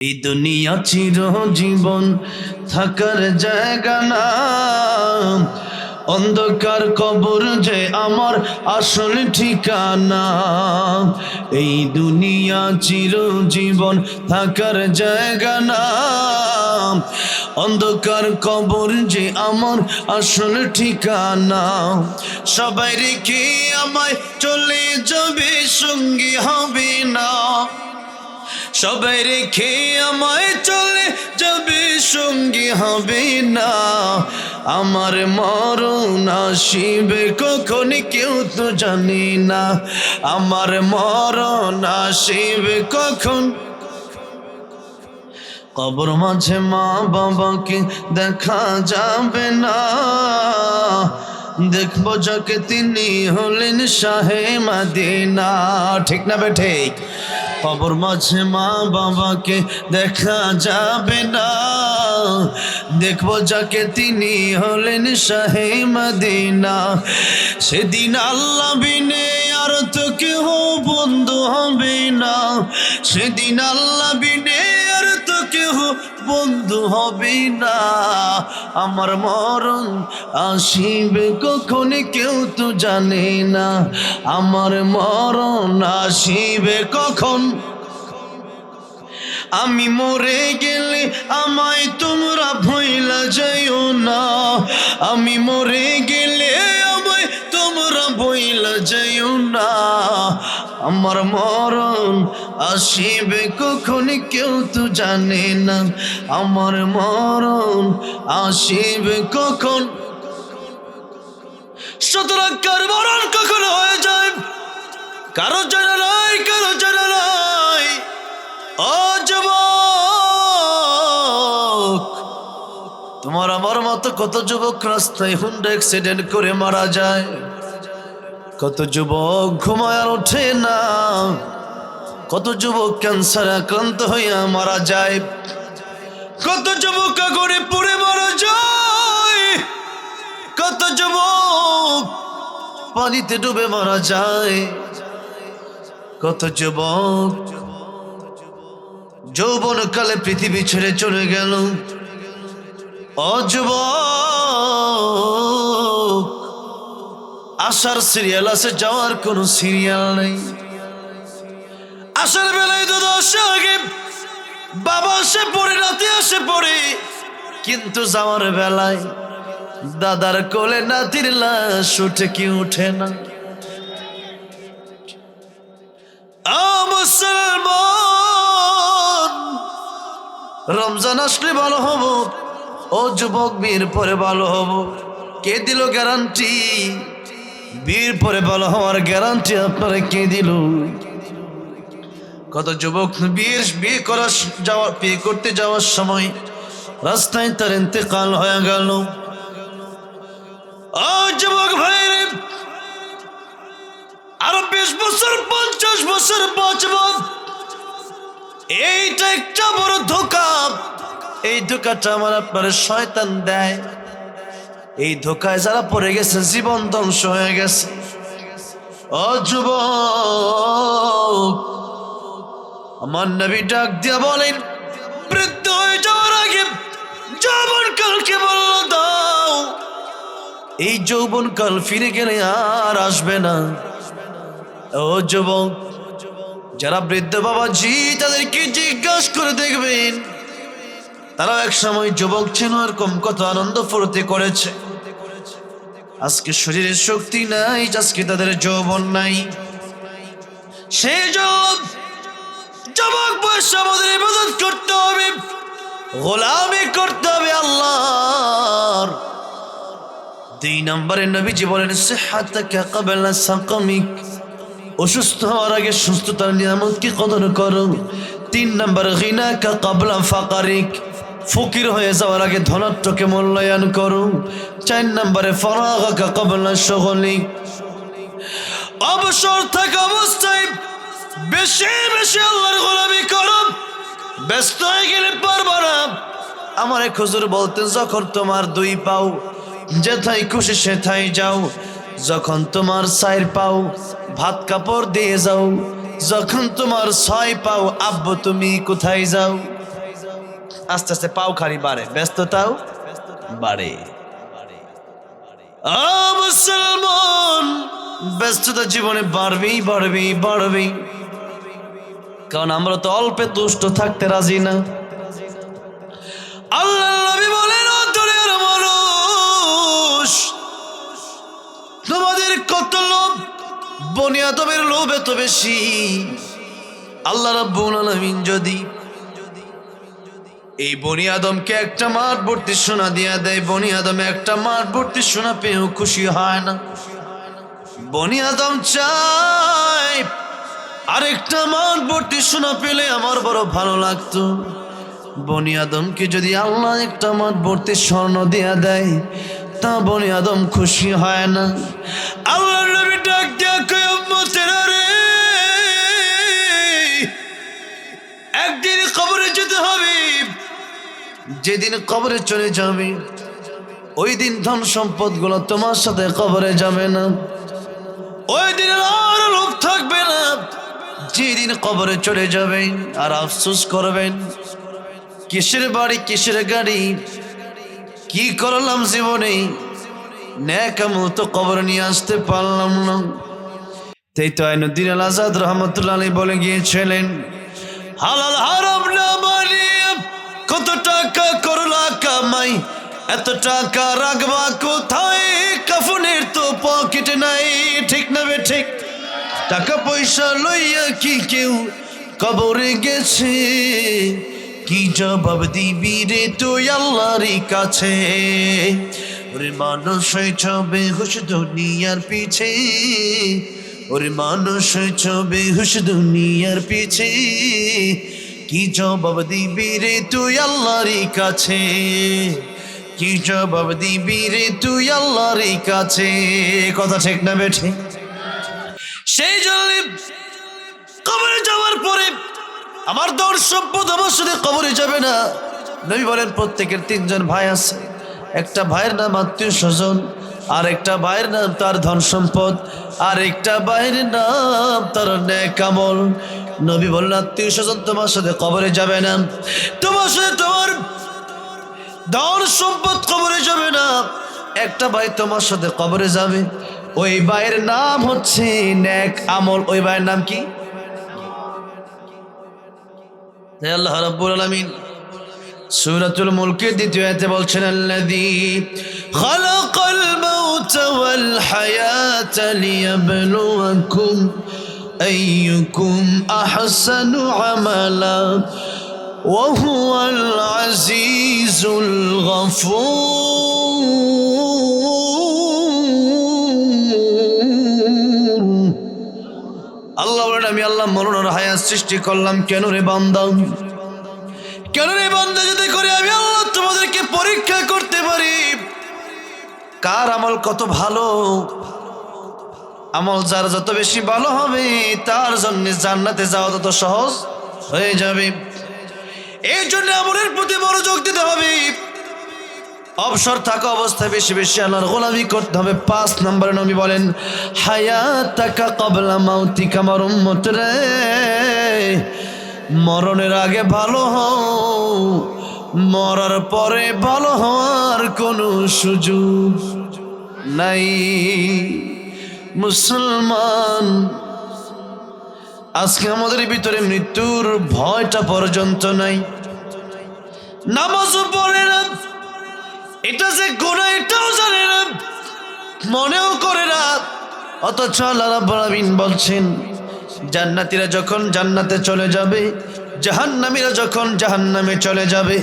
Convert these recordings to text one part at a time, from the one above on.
এই দুনিয়া চিরজীবন থাকার জায়গা না, অন্ধকার কবর যে আমার আসল ঠিকানা। এই দুনিয়া চিরজীবন থাকার জায়গা না, অন্ধকার কবর যে আমার আসল ঠিকানা। সবাই রেখে আমায় চলে যাবে, সঙ্গী হবে না। সবাই রেখে আমায় চলে যাবে, সঙ্গী হবে না। আমার মরণ আসিবে কখন কেউ তো জানে না। আমার মরণ আসিবে কখন। কবর মাঝে মা বাবাকে দেখা যাবে না, দেখবো যাকে তিনি হলেন শাহে মদিনা। ঠিক না বেঠে? কবর মাঝে মা বাবাকে দেখা যাবে না, দেখবো যাকে তিনি হলেন শাহে মদিনা। সেদিন আল্লাহ বিনে আর তো কেউ বন্ধু হবে না। সেদিন আল্লাহ বিনে আর তো কেউ বন্ধু হবে না। আমার মরণ আসিবে কখন কেউ তো জানে না। আমার মরণ আসিবে কখন। আমি মরে গেলে আমায় তোমরা ভুইলা যাইও না। আমি মরে গেলে আমায় তোমরা ভুইলা যাইও না। আমার মরণ আসিবে কখন কেউ তো জানে না। আমার মরণ আসিবে কখন। সুতরাং কার মরণ কখন হয়ে যায় কারো জানা নাই, কারো জানা নাই। ও যুবক, তোমার আমার মতো কত যুবক রাস্তায় হুন্ডা অ্যাক্সিডেন্ট করে মারা যায়। কত যুবক ঘুমায় আর ওঠে না। কত যুবক ক্যান্সার আক্রান্ত হইয়া মারা যায়। কত যুবক আগুনে পুড়ে মারা যায়। কত যুবক পানিতে ডুবে মারা যায়। কত যুবক যৌবনকালে পৃথিবী ছেড়ে চলে গেল। ও যুবক, আসার সিরিয়াল আছে, যাওয়ার কোনো সিরিয়াল নেই। আসার বেলায় তো 10 আগে বাবা আসে পড়ে, রাতে আসে পড়ে, কিন্তু যাওয়ার বেলায় দাদার কোলে নাতির লাশ উঠে কি উঠে না। মুসলমান, রমজান আসলে ভালো হব। ও যুবক, বিয়ের পরে ভালো হব। কে দিল গ্যারান্টি? বিয়ের পরে ভালো হওয়ার গ্যারান্টি আপনারা কে দিল? কত যুবক বিয়ে করতে যাওয়ার সময় রাস্তায় তার ইন্তেকাল হয়ে গেল। ও যুবক ভাই, আরো 20 বছর 50 বছর বাঁচব, এইটা একটা বড় ধোঁকা। এই ধোঁকাটা আমার আপনার শয়তান দেয়। এই ধোঁকায় যারা পড়ে গেছে জীবন ধ্বংস হয়ে গেছে। ও যুবক, আমার নবী ডাক দিয়া বলেন, বৃদ্ধ হয়ে যাওয়ার আগে যৌবনকালকে বলল দাও। এই যৌবনকাল ফিরে গেলে আর আসবে না। ও যুবক, যারা বৃদ্ধ বাবাজি, তাদেরকে জিজ্ঞাসা করে দেখবেন, তারা এক সময় যুবক ছিল, এরকম কত আনন্দ ফুর্তি করেছে। আজকে শরীরের শক্তি নাই, আজকে তাদের যৌবন নাই। সেই যুবক বয়সে আমাদের ইবাদত করতে হবে, গোলামি করতে হবে আল্লাহর। 2 নম্বরে নবীজি বলেন, সিহহাতাকা ক্বাবলা সাকামিক, অসুস্থ হওয়ার আগে সুস্থতার নিয়ামতকে কদর করো। 3 নম্বর, গিনাকা ক্বাবলা ফাকারিক, ফকির হয়ে যাওয়ার আগে ধনাত্মকে মূল্যায়ন করো। 4 নম্বরে, ফারাগাকা ক্বাবলা শুগলিক, অবসর থাকা অবস্থায় বেশি বেশি আল্লাহর গোলামি করো। ব্যস্ত হয়ে গেলে পারবা না। আমার এক হুজুর বলতেন, যখন তোমার 2 পাও যেথায় খুশি সেথায় যাও। যখন তোমার 4 পাও ভাত কাপড় দিয়ে যাও। যখন তোমার 6 পাও আব্বু তুমি কোথায় যাও? আস্তে আস্তে পাও খালি বাড়ে, ব্যস্ততাও বাড়ে। মুসলমান, ব্যস্ততা জীবনে বাড়বেই বাড়বেই বাড়বেই, কারণ আমরা তো অল্পে তুষ্ট থাকতে রাজি না। আল্লাহ নবী বলেন, ও দুনিয়ার মানুষ, তোমাদের কত লোভ, বনি আদমের লোভ এত বেশি। আল্লাহ রাব্বুল আলামিন যদি এই বনি আদমকে একটা মাঠ ভর্তি সোনা দিয়া দেয়, বনি আদম একটা মাঠ ভর্তি সোনা পেয়েও খুশি হয় না। বনি আদম চায় আরেকটা মাঠ ভর্তি সোনা পেলে আমার বড় ভালো লাগতো। বনি আদমকে যদি আল্লাহ একটা মাঠ ভর্তি স্বর্ণ দিয়া দেয়, তা বনি আদম খুশি হয় না। আল্লাহ নবী ডাক দিয়া কয়, উম্মতেরা রে, একদিন কবরে যেতে হবে। যেদিন কবরে চলে যাবে, ওই দিন ধন সম্পদ গুলো তোমার সাথে কবরে যাবে না, ওই দিন আর লোভ থাকবে না। যেদিন কবরে চলে যাবেন আর আফসোস করবেন, কিসের বাড়ি কিসের গাড়ি, কি করলাম জীবনে, নেক আমল তো কবরে নিয়ে আসতে পারলাম না। তাই তো আইনুদ্দিন আল আজাদ রহমতুল্লাহ আলাইহি বলে গিয়েছিলেন, হালাল হারাম না মানিয়ে কত টাকা করলা কামাই, এত টাকা রাখবা কোথায়, কাফনের তো পকেটে নাই। ঠিক না বে ঠিক? টাকা পয়সা লইয়া কি কেউ কবরে গেছে, কি জবাব দিবি রে তুই আল্লাহর কাছে। ওরে মানুষ ছবে হুশ দুনিয়ার পিছে, ওরে মানুষ ছবে হুশ দুনিয়ার পিছে, কি জবাব দিবি রে তুই আল্লাহর কাছে, কি জবাব দিবি রে তুই আল্লাহর কাছে। কথা ঠিক না বেঠে? সেই জন্য কবরে যাওয়ার পরে আমার ধন সম্পদ আমার সাথে কবরে যাবে না। নবী বলেন, প্রত্যেকের তিনজন ভাই আছে, একটা ভাইয়ের নাম আত্মীয় স্বজন, আর একটা ভাইয়ের নাম তার ধন সম্পদ, আর একটা ভাইয়ের নাম তার নেক আমল। নবী বললেন, আত্মীয় স্বজন তোমার সাথে কবরে যাবে না, তোমার সাথে তোমার ধন সম্পদ কবরে যাবে না, একটা ভাই তোমার সাথে কবরে যাবে, ওই ভাইয়ের নাম হচ্ছে নেক আমল। ওই ভাইয়ের নাম কি? আল্লাহ রাব্বুল আলামিন সূরাতুল মুলকের দ্বিতীয় আয়াতে বলছেন, আল্লাযী খালাকাল মাউতা ওয়াল হায়াতা লিয়াবলুয়াকুম আইয়ুকুম আহসানু আমালা ওয়া হুয়াল আজিজুল গফুর। আল্লাহ বলেন, আমি আল্লাহ মরণ আর হায়াত সৃষ্টি করলাম কেন রে বান্দা, কেন রে বান্দা, যদি করে আমি আল্লাহ তোমাদেরকে পরীক্ষা করতে পারি কার আমল কত ভালো। আমল যার যত বেশি ভালো হবে, তার জন্য জান্নাতে যাওয়া তত সহজ হয়ে যাবে। এই জন্য আমলের প্রতি মনোযোগ দিতে হবে। অবসর থাকা অবস্থায় বেশি বেশি আল্লাহর গোলামি করতে হবে। 5 নম্বরে নবী বলেন, হায়াতাকা ক্বাবলা মাউতিকা, আমার উম্মত রে, মরণের আগে ভালো হও, মরার পরে ভালো হওয়ার কোনো সুযোগ নাই। মুসলমান, আজকে আমাদের ভিতরে মৃত্যুর ভয়টা পর্যন্ত নাই। নামাজও পড়ে না, এটা যে গুনাহ এটাও জানে না, মনেও করে না, অথচ আল্লাহ রাব্বুল আলামিন বলছেন, জান্নাতীরা যখন জান্নাতে চলে যাবে, জাহান্নামীরা যখন জাহান্নামে চলে যাবে,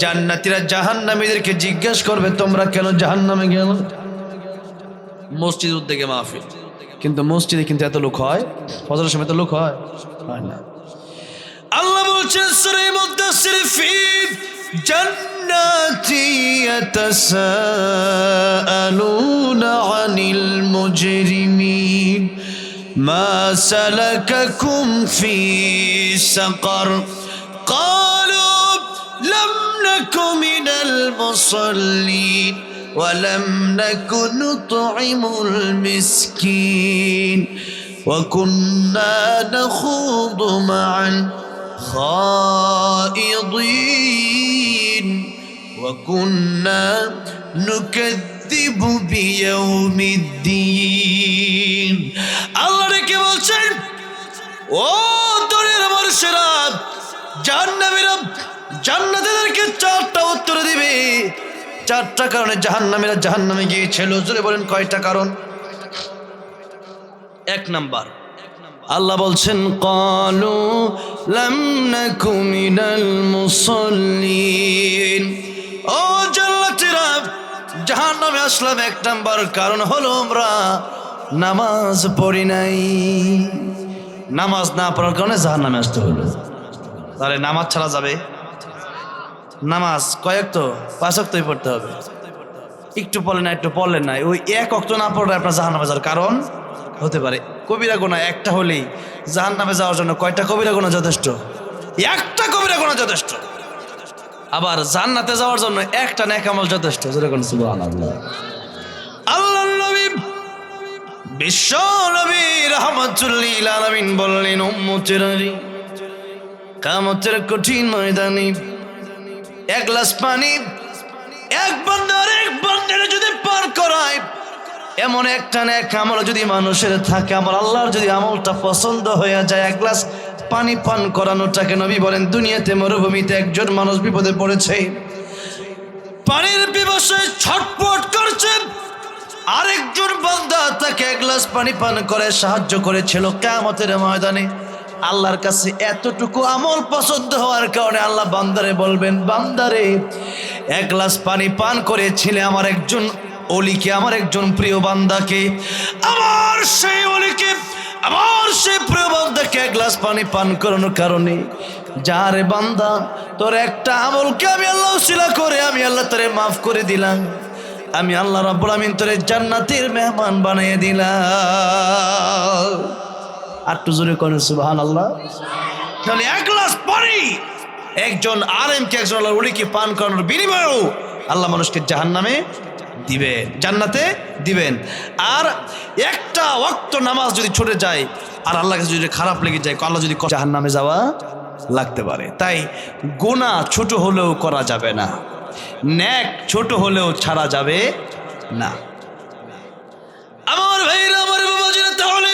জান্নাতীরা জাহান্নামীদেরকে জিজ্ঞাসা করবে, তোমরা কেন জাহান্নামে গেল? মসজিদ উদ্যোগে মাহফিল, কিন্তু মসজিদে কিন্তু এত লোক হয়, ফজরের সময় এত লোক হয় না। আল্লাহ বলছেন সূরা মুদাসসির, ফি জান্নাতি ইয়াতাসাআলুনা আনিল মুজরিমিন মা সালাকাকুম ফি সাকার ক্বালু লাম নাকু মিনাল মুসাল্লিন ওয়ালাম নাকু নুতঈমুল মিসকিন ওয়া কুন্না নাখুদু মা'আল খাইদিন ওয়া কুন্না নুকাদ্দিবু বিয়াউমিদ্দিন। আল্লাহ রেখে বলছেন, ও দুনিয়ার মানুষেরা, জাহান্নামীরা জান্নাতীদেরকে 4টা উত্তর দিবে। 4টা কারণে জাহান্নামীরা জাহান্নামে গিয়েছিল। জোরে বলেন কয়টা কারণ? 1 নাম্বার, আল্লাহ বলছেন ক্বালু লাম নাকু মিনাল মুসাল্লিন। ও জান্নাতীরা, জাহান্নামে আসলাম 1 নাম্বার কারণ হলো আমরা নামাজ পড়ি নাই। নামাজ না পড়ার কারণে জাহান্নামে আসতে হলো। তাহলে নামাজ ছাড়া যাবে? নামাজ কয়েক তো 5 ওয়াক্তই পড়তে হবে। একটু পড়লেন না, একটু পড়লেন না, ওই 1 ওয়াক্ত না পড়লে আপনার জাহান্নামে যাওয়ার কারণ হতে পারে। কবিরা গুনাহ একটা হলেই জাহান্নামে যাওয়ার জন্য কয়টা কবিরা গুনাহ যথেষ্ট? 1টা কবিরা গুনাহ যথেষ্ট। আবার জান্নাতে যাওয়ার জন্য 1টা নেক আমল যথেষ্ট। যেরকম সুবহানাল্লাহ। আল্লাহর নবী বিশ্ব নবী রাহমাতুল লিল আলামিন বললেন, উম্মতের কিয়ামতের কঠিন ময়দানে 1 গ্লাস পানি এক বান্দার যদি পান করায়, এমন একটা নেক আমল যদি মানুষের থাকে, আমার আল্লাহর যদি আমলটা পছন্দ হয়ে যায়, 1 গ্লাস পানি পান করানোটাকে নবী বলেন, দুনিয়াতে মরুভূমিতে একজন মানুষ বিপদে পড়েছে, পানির পিপাসায় ছটফট করছে, আরেকজন বান্দা তাকে 1 গ্লাস পানি পান করে সাহায্য করেছিল। কিয়ামতের ময়দানে আল্লাহর কাছে এতটুকু আমল পছন্দ হওয়ার কারণে আল্লাহ বান্দারে বলবেন, বান্দারে 1 গ্লাস পানি পান করেছিলে আমার একজন ওলিকে, আমার একজন প্রিয় বান্দাকে, আমার সেই ওলিকে, আমার সেই প্রিয় বান্দাকে 1 গ্লাস পানি পান করানোর কারণে, যারে বান্দা তোর একটা আমলকে আমি আল্লাহ উসিলা করে আমি আল্লাহ তোরে মাফ করে দিলাম, আমি আল্লাহ রাব্বুল আমিন তোরে জান্নাতের মেহমান বানিয়ে দিলাম। আর একটু জোরে করেন সুবহানাল্লাহ। তাহলে 1 গ্লাস পানি একজন আলেমকে, একজন আল্লাহর ওলিকে পান করানোর বিনিময়েও আল্লাহ মানুষকে জাহান্নামে দিবেন, জান্নাতে দিবেন। আর 1টা ওয়াক্ত নামাজ যদি ছুটে যায় আর আল্লাহর কাছে যদি খারাপ লেগে যায়, আল্লাহ যদি জাহান্নামে যাওয়া লাগতে পারে। তাই গুনাহ ছোট হলেও করা যাবে না, নেক ছোট হলেও ছাড়া যাবে না। আমার ভাইরা, আমার বাবাজিরা, তাহলে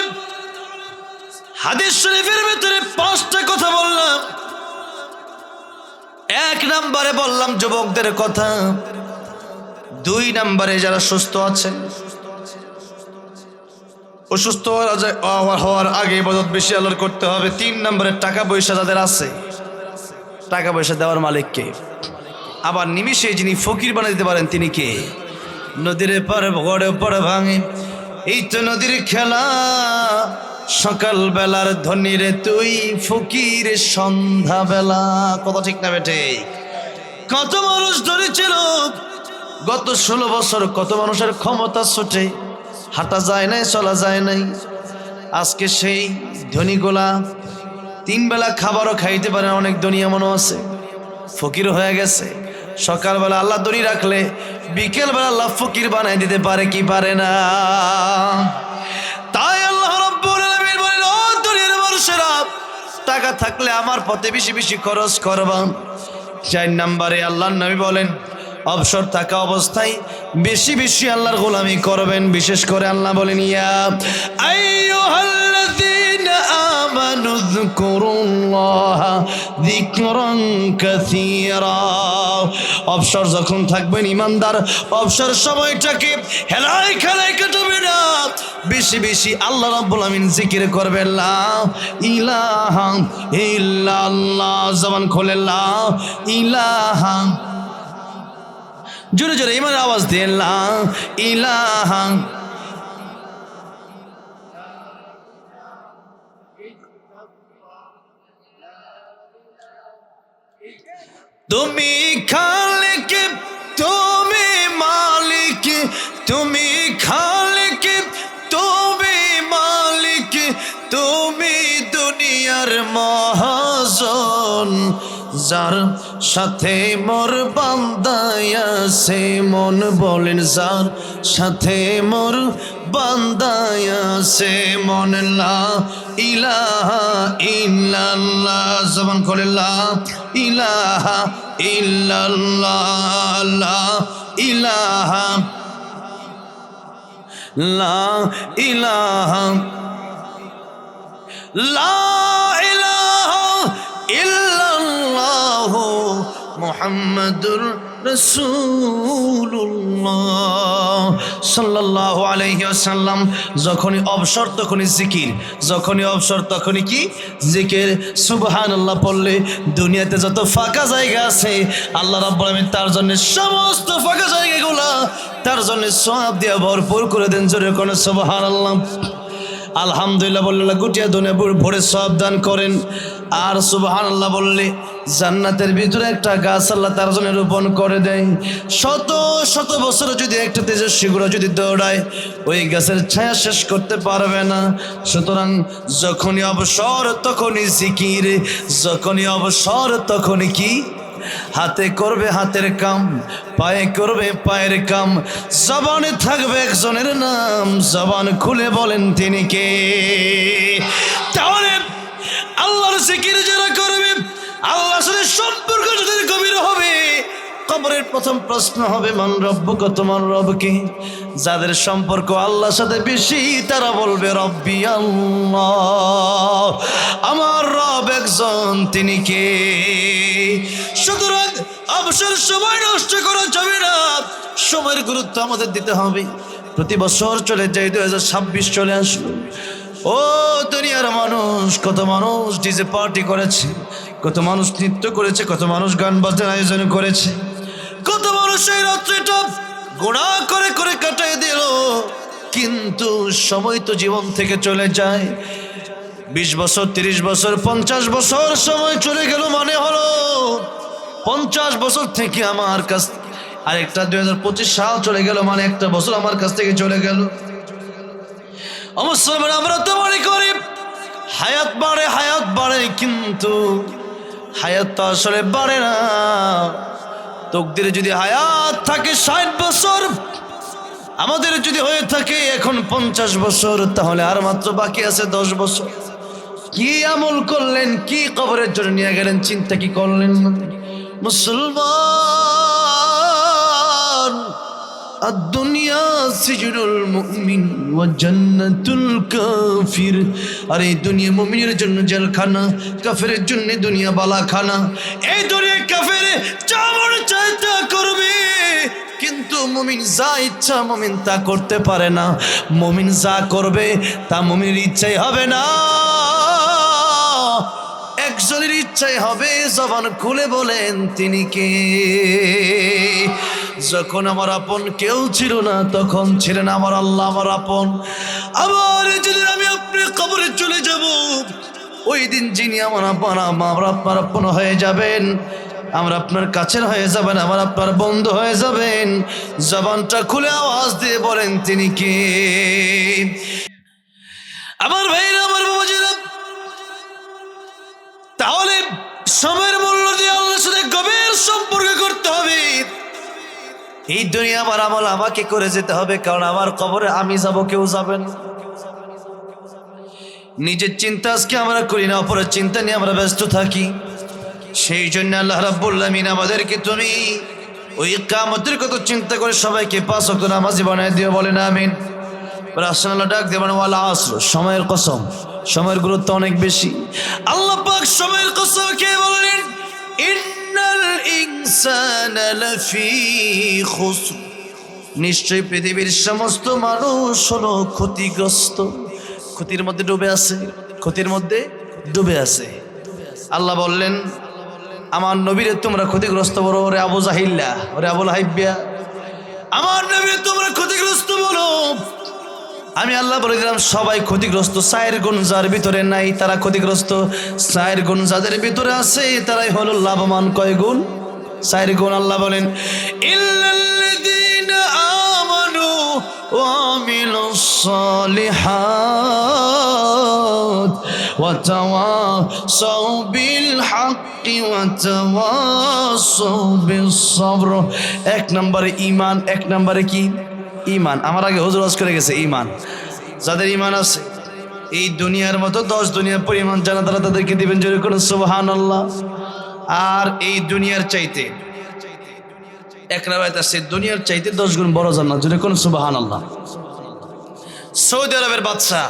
হাদিস শরীফের ভিতরে 5টা কথা বললাম। 1 নম্বরে বললাম যুবকদের কথা, 2 নম্বরে যারা সুস্থ আছেন, অসুস্থ হওয়ার আগে ইবাদত বেশি আল্লাহর করতে হবে। 3 নম্বরে টাকা পয়সা যাদের আছে, টাকা পয়সা দেওয়ার মালিক কে? আবার নিমিষে যিনি ফকির বানিয়ে দিতে পারেন তিনি কে? নদীর পার গড়ে পড়ে ভাঙে, এই তো নদীর খেলা, সকাল বেলার ধনী রে তুই, ফকির সন্ধ্যা বেলা। কত ঠিক না বেটে? কত মানুষ ধনী ছিল গত 16 বছর, কত মানুষের ক্ষমতা ছুটে, হাঁটা যায় নাই, চলা যায় নাই। আজকে সেই ধনীগুলা 3 বেলা খাবারও খাইতে পারে, অনেক ধনী এমনও আছে ফকির হয়ে গেছে। সকালবেলা আল্লাহ ধনী রাখলে বিকেলবেলা আল্লাহ ফকির বানাই দিতে পারে কি পারে না? তাই আল্লাহ রাব্বুল আলামিন বলেন, ও দুনিয়ার মানুষেরা, টাকা থাকলে আমার পথে বেশি বেশি খরচ করবা। 4 নম্বরে আল্লাহর নবী বলেন, অবসর থাকা অবস্থায় বেশি বেশি আল্লাহর গোলামি করবেন। বিশেষ করে আল্লাহ বলেন, ইয়া আইয়ুহাল্লাযীনা আমানু যকুরুল্লাহা যিকরান কাসীরা। অবসর যখন থাকবেন ইমানদার, অবসর সময়টাকে হেলাই খেলাই কাটাবে না, বেশি বেশি আল্লাহ রাব্বুল আমিন জিকির করবেন। লা ইলাহা ইল্লাল্লাহ, জবান খুলে লা ইলাহা, জোরে জোরে ইমানের আওয়াজ দিয়ে লা ইলাহা। তুমি খালিক, তুমি মালিক, তুমি খালিক, তুমি মালিক, তুমি দুনিয়ার মহাজন, যার সাথে মোর বান্দায় আছে মন। বলেন, যার সাথে মোর বান্দায় আছে মন। লা ইলাহা ইল্লাল্লাহ, জবান খুলে লা ইলাহা ইল্লাল্লাহ লা ইলাহা লা ইলাহা লা ইলাহা ইল্লাল্লাহ মুহাম্মাদুর রাসূলুল্লাহ সাল্লাল্লাহু আলাইহি ওয়াসাল্লাম। যখনই অবসর তখনই জিকির, যখনই অবসর তখনই কি জিকির। সুবহানাল্লাহ পড়লে দুনিয়াতে যত ফাঁকা জায়গা আছে আল্লাহ রাব্বুল আলামিন তার জন্য সমস্ত ফাঁকা জায়গাগুলো তার জন্য সওয়াব দিয়ে ভরপুর করে দেন। জোরে কোন সুবহানাল্লাহ। আলহামদুলিল্লাহ বললে গুটিয়া দুনিয়া ভরে সওয়াব দান করেন। আর সুবহানাল্লাহ বললে জান্নাতের ভিতরে একটা গাছ আল্লাহ তার জন্য রোপণ করে দেয়। শত শত বছর যদি একটা তেজস্বী গুলো যদি দৌড়ায় ওই গাছের ছায়া শেষ করতে পারবে না। সুতরাং যখনই অবসর তখনই জিকির, যখনই অবসর তখনই কি হাতে করবে হাতের কাম, পায়ে করবে পায়ের কাম, জবানে থাকবে একজনের নাম, জবান খুলে বলেন তিনি কে। তাহলে আল্লাহর জিকির যারা করবে আল্লাহর সাথে সম্পর্ক যাদের গভীর হবে, কবরের প্রথম প্রশ্ন হবে মান রব্বুকা, তোমার রব কে? যাদের সম্পর্ক আল্লাহর সাথে বেশি তারা বলবে রব্বি আল্লাহ, আমার রব একজন, তিনি কে। সুতরাং অবসর সময় নষ্ট করা যাবে না, সময়ের গুরুত্ব আমাদের দিতে হবে। প্রতি বছর চলে যায় 2026 চলে আসলো। ও দুনিয়ার মানুষ, কত মানুষ ডিজে পার্টি করেছে, কত মানুষ নৃত্য করেছে, কত মানুষ গান বাজনার আয়োজন করেছে, কত মানুষ এই রাত্রিটা গুনাহ করে করে কাটাই দিল। কিন্তু সময় তো জীবন থেকে চলে যায়। 20 বছর, 30 বছর, 50 বছর সময় চলে গেল, মানে হলো 50 বছর থেকে আমার কাছ, আরেকটা 2025 সাল চলে গেল, মানে একটা বছর আমার কাছ থেকে চলে গেল। মুসলমান আমরা তো মনে করি হায়াত বাড়ে, হায়াত বাড়ে, কিন্তু হায়াত তো আসলে বাড়ে না। তকদিরে যদি হায়াত থাকে 60 বছর, আমাদের যদি হয়ে থাকে এখন 50 বছর, তাহলে আর মাত্র বাকি আছে 10 বছর। কি আমল করলেন, কি কবরের জন্য নিয়ে গেলেন, চিন্তা কি করলেন না? মুসলমান, আদ-দুনিয়া সিজনুল মুমিন ওয়া জান্নাতুল কাফির। আর এই দুনিয়া মুমিনের জন্য জেলখানা, কাফেরের জন্য দুনিয়া বালাখানা। এই দুনিয়া কাফের যা মনে চায় তা করবে, কিন্তু মুমিন যা ইচ্ছা মুমিন তা করতে পারে না। মুমিন যা করবে তা মুমিনের ইচ্ছাই হবে না, একজনের ইচ্ছাই হবে। জবান খুলে বলেন তিনি কে। যখন আমার আপন কেউ ছিল না তখন ছিলেন আমার আল্লাহ আমার আপন। আবার যেদিন আমি আপনি কবরে চলে যাব, ওই দিন যিনি আমার আপন, আমার আপনার আপন হয়ে যাবেন, আমরা আপনার কাছের হয়ে যাবেন, আমার আপনার বন্ধু হয়ে যাবেন। জবানটা খুলে আওয়াজ দিয়ে বলেন তিনি কে। আমার ভাইরা, আমার বাবাজিরা, তাহলে সময়ের মূল্য দিয়ে আল্লাহর সাথে গভীর সম্পর্ক করতে হবে। এই দুনিয়া আমার আমল আমাকে করে যেতে হবে, কারণ আমার কবরে আমি যাব, কেউ যাবেন। নিজের চিন্তা আজকে আমরা করি না, অপরের চিন্তা নিয়ে আমরা ব্যস্ত থাকি। সেই জন্য আল্লাহ রাব্বুল আলামিন আমাদেরকে তুমি ওই কিয়ামতের কথা চিন্তা করে সবাইকে 5 ওয়াক্ত নামাজি বানায় দিও, বলেন আমিন। রাসূলুল্লাহ ডাক দেবেন ওয়াল আসর, সময়ের কসম, সময়ের গুরুত্ব অনেক বেশি। আল্লাহ পাক সময়ের কসম খেয়ে বলেন ইন্নাল ইনসানা লাফি খুসর, নিশ্চয়ই পৃথিবীর সমস্ত মানুষ হলো ক্ষতিগ্রস্ত, ক্ষতির মধ্যে ডুবে আছে, ক্ষতির মধ্যে ডুবে আছে। আল্লাহ বললেন আমার নবীরে তোমরা ক্ষতিগ্রস্ত বলো, ওরে আবু জাহিল্লা, ওরে আবুল হাইবিয়া, আমার নবীরে তোমরা ক্ষতিগ্রস্ত বলো। আমি আল্লাহ বলে দিলাম সবাই ক্ষতিগ্রস্ত। 4 গুণ যার ভিতরে নাই তারা ক্ষতিগ্রস্ত, 4 গুণ যাদের ভিতরে আছে তারাই হলো লাভবান। কয় গুণ? 4 গুণ। আল্লাহ বলেন ইল্লাল্লাযীনা আমানু ওয়া আমিলুস সালিহাত ওয়া তাওয়াসাউ বিল হাক্কি ওয়া তাওয়াসাউ বিস সবর। 1 নম্বরে ঈমান, 1 নম্বরে কি? ঈমান। আমার আগে হুজুর ওয়াজ করে গেছে ঈমান। যাদের ঈমান আছে এই দুনিয়ার মতো 10 দুনিয়ার পরিমাণ জানা তারা তাদেরকে দিবেন, জোরে করে সুবহানাল্লাহ। আর এই দুনিয়ার চাইতে এক রাওয়ায়াত আছে দুনিয়ার চাইতে 10 গুণ বড় জান্নাত। যদি কোন সুবহানাল্লাহ। সৌদি আরবের বাদশা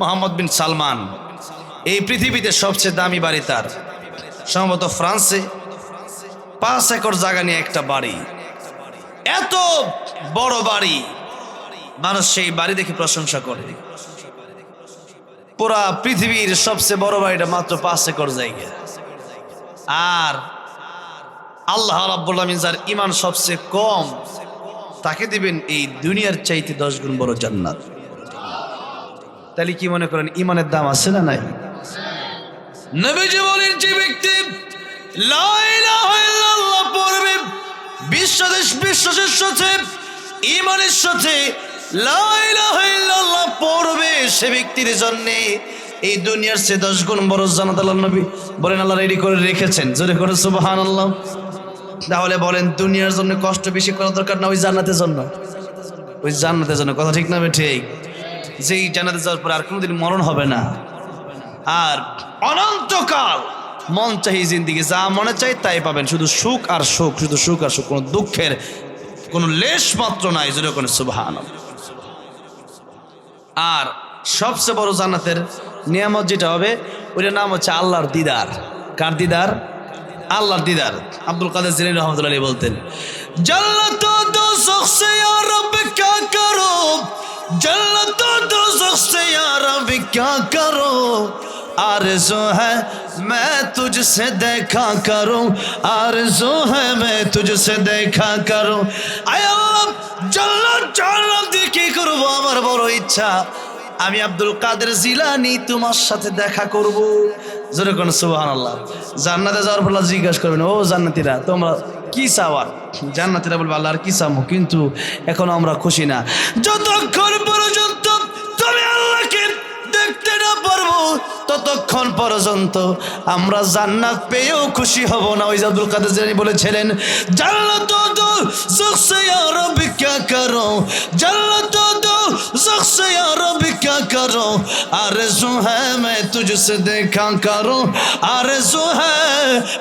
মোহাম্মদ বিন সালমান, এই পৃথিবীতে সবচেয়ে দামি বাড়ি তার, সম্ভবত ফ্রান্সে 5 একর জায়গা নিয়ে একটা বাড়ি। এত বড় বাড়ি, মানুষ সেই বাড়ি দেখে প্রশংসা করে। পুরা পৃথিবীর সবচেয়ে বড় বাড়িটা মাত্র 5 একর জায়গা। আর আল্লাহ রাব্বুল আলামিন যার ঈমান সবচেয়ে কম, তাকে দিবেন এই দুনিয়ার চাইতে 10 গুণ বড় জান্নাত। তাহলে কি মনে করেন ঈমানের দাম আছে না নাই? নবীজি বলেন, যে ব্যক্তি লা ইলাহা ইল্লাল্লাহ পড়বে, বিশ্বাসের সাথে ঈমানের সাথে লা ইলাহা ইল্লাল্লাহ পড়বে, সে ব্যক্তির জন্য এই দুনিয়ার চেয়ে 10 গুণ বড় জান্নাত আল্লাহ নবী বলেন আল্লাহ রেডি করে রেখেছেন। জোরে করে সুবহানাল্লাহ। তাহলে বলেন দুনিয়ার জন্য কষ্ট বেশি করা দরকার না ওই জান্নাতের জন্য? ওই জান্নাতের জন্য। কথা ঠিক না ঠিক? যেই জান্নাতে যাওয়ার পর আর কোনোদিন মরণ হবে না, আর অনন্তকাল মন চাই জিন্দিগি যা মনে চাই তাই পাবেন, শুধু সুখ আর সুখ, শুধু সুখ আর সুখ, কোনো দুঃখের কোনো লেশ মাত্র নাই। জোরে করে সুবহানাল্লাহ। আর সবচেয়ে বড় জান্নাতের নিয়ামত যেটা হবে, ওইটার নাম হচ্ছে আল্লাহর দিদার। কার দিদার? আল্লাহর দিদার। আব্দুল কাদের জিলানী রাহমাতুল্লাহ আলাইহি বলতেন, জান্নাত ও দোজখ সে ইয়া রব ক্যা করো, জান্নাত ও দোজখ সে ইয়া রব ক্যা করো, आरज़ू है मैं तुझसे देखा करूं, आरज़ू है मैं तुझसे देखा करूं। आय अल्लाह জান্নাত দিয়ে কি করব? আমার বড় ইচ্ছা আমি আব্দুল কাদের জিলানী তোমার সাথে দেখা করব। জোরে কোন সুবহানাল্লাহ। জান্নাতে যাওয়ার পর জিজ্ঞাসা করবেন, ও জান্নাতীরা তোমরা কি চাওয়ার? জান্নাতীরা বলবে আল্লাহ আর কি চাবো, কিন্তু এখন আমরা খুশি না। যতক্ষণ পর্যন্ত তুমি আল্লাহকে দেখতে না পারবো ততক্ষণ পর্যন্ত আমরা জান্নাত পেয়েও খুশি হব না। ওই আব্দুল কাদের জিলানী বলেছিলেন, জান্নাত দো জখ সে ইয়া রব ক্যা করো, জান্নাত দো জখ সে ইয়া রব ক্যা করো, আরজু হ্যায় मैं तुझसे देखा करूं, आरज़ू है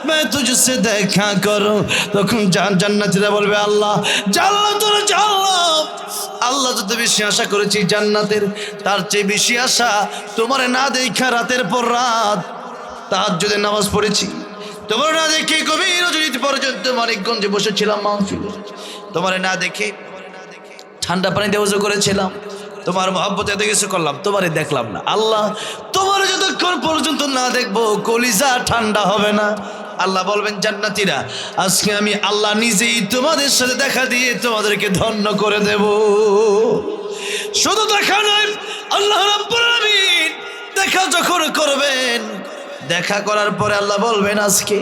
मैं तुझसे देखा करूं। তখন জান্নাতীরা বলবে আল্লাহ জান্নাত জান্নাত, আল্লাহ যত বেশি আশা করেছি জান্নাতের, তার চেয়ে বেশি আশা তোমার না দেখা রাতের পর রাত তাহাজ্জুদের নামাজ পড়েছি, তোমার না দেখে গভীর রজনী পর্যন্ত মানিকগঞ্জে বসেছিলাম মাহফিলে, তোমার না দেখে ঠান্ডা পানিতে ওযু করেছিলাম, তোমার মহব্বতে এত কিছু করলাম, তোমারে দেখলাম না। আল্লাহ তোমার যতক্ষণ পর্যন্ত না দেখবো কলিজা ঠান্ডা হবে না। আল্লাহ বলবেন জান্নাতীরা আজকে আমি আল্লাহ নিজেই তোমাদের সাথে দেখা দিয়ে তোমাদেরকে ধন্য করে দেব। শুধু দেখা নয়, আল্লাহ রাব্বুল আলামিন দেখা যখন করবেন, দেখা করার পরে আল্লাহ বলবেন আজকে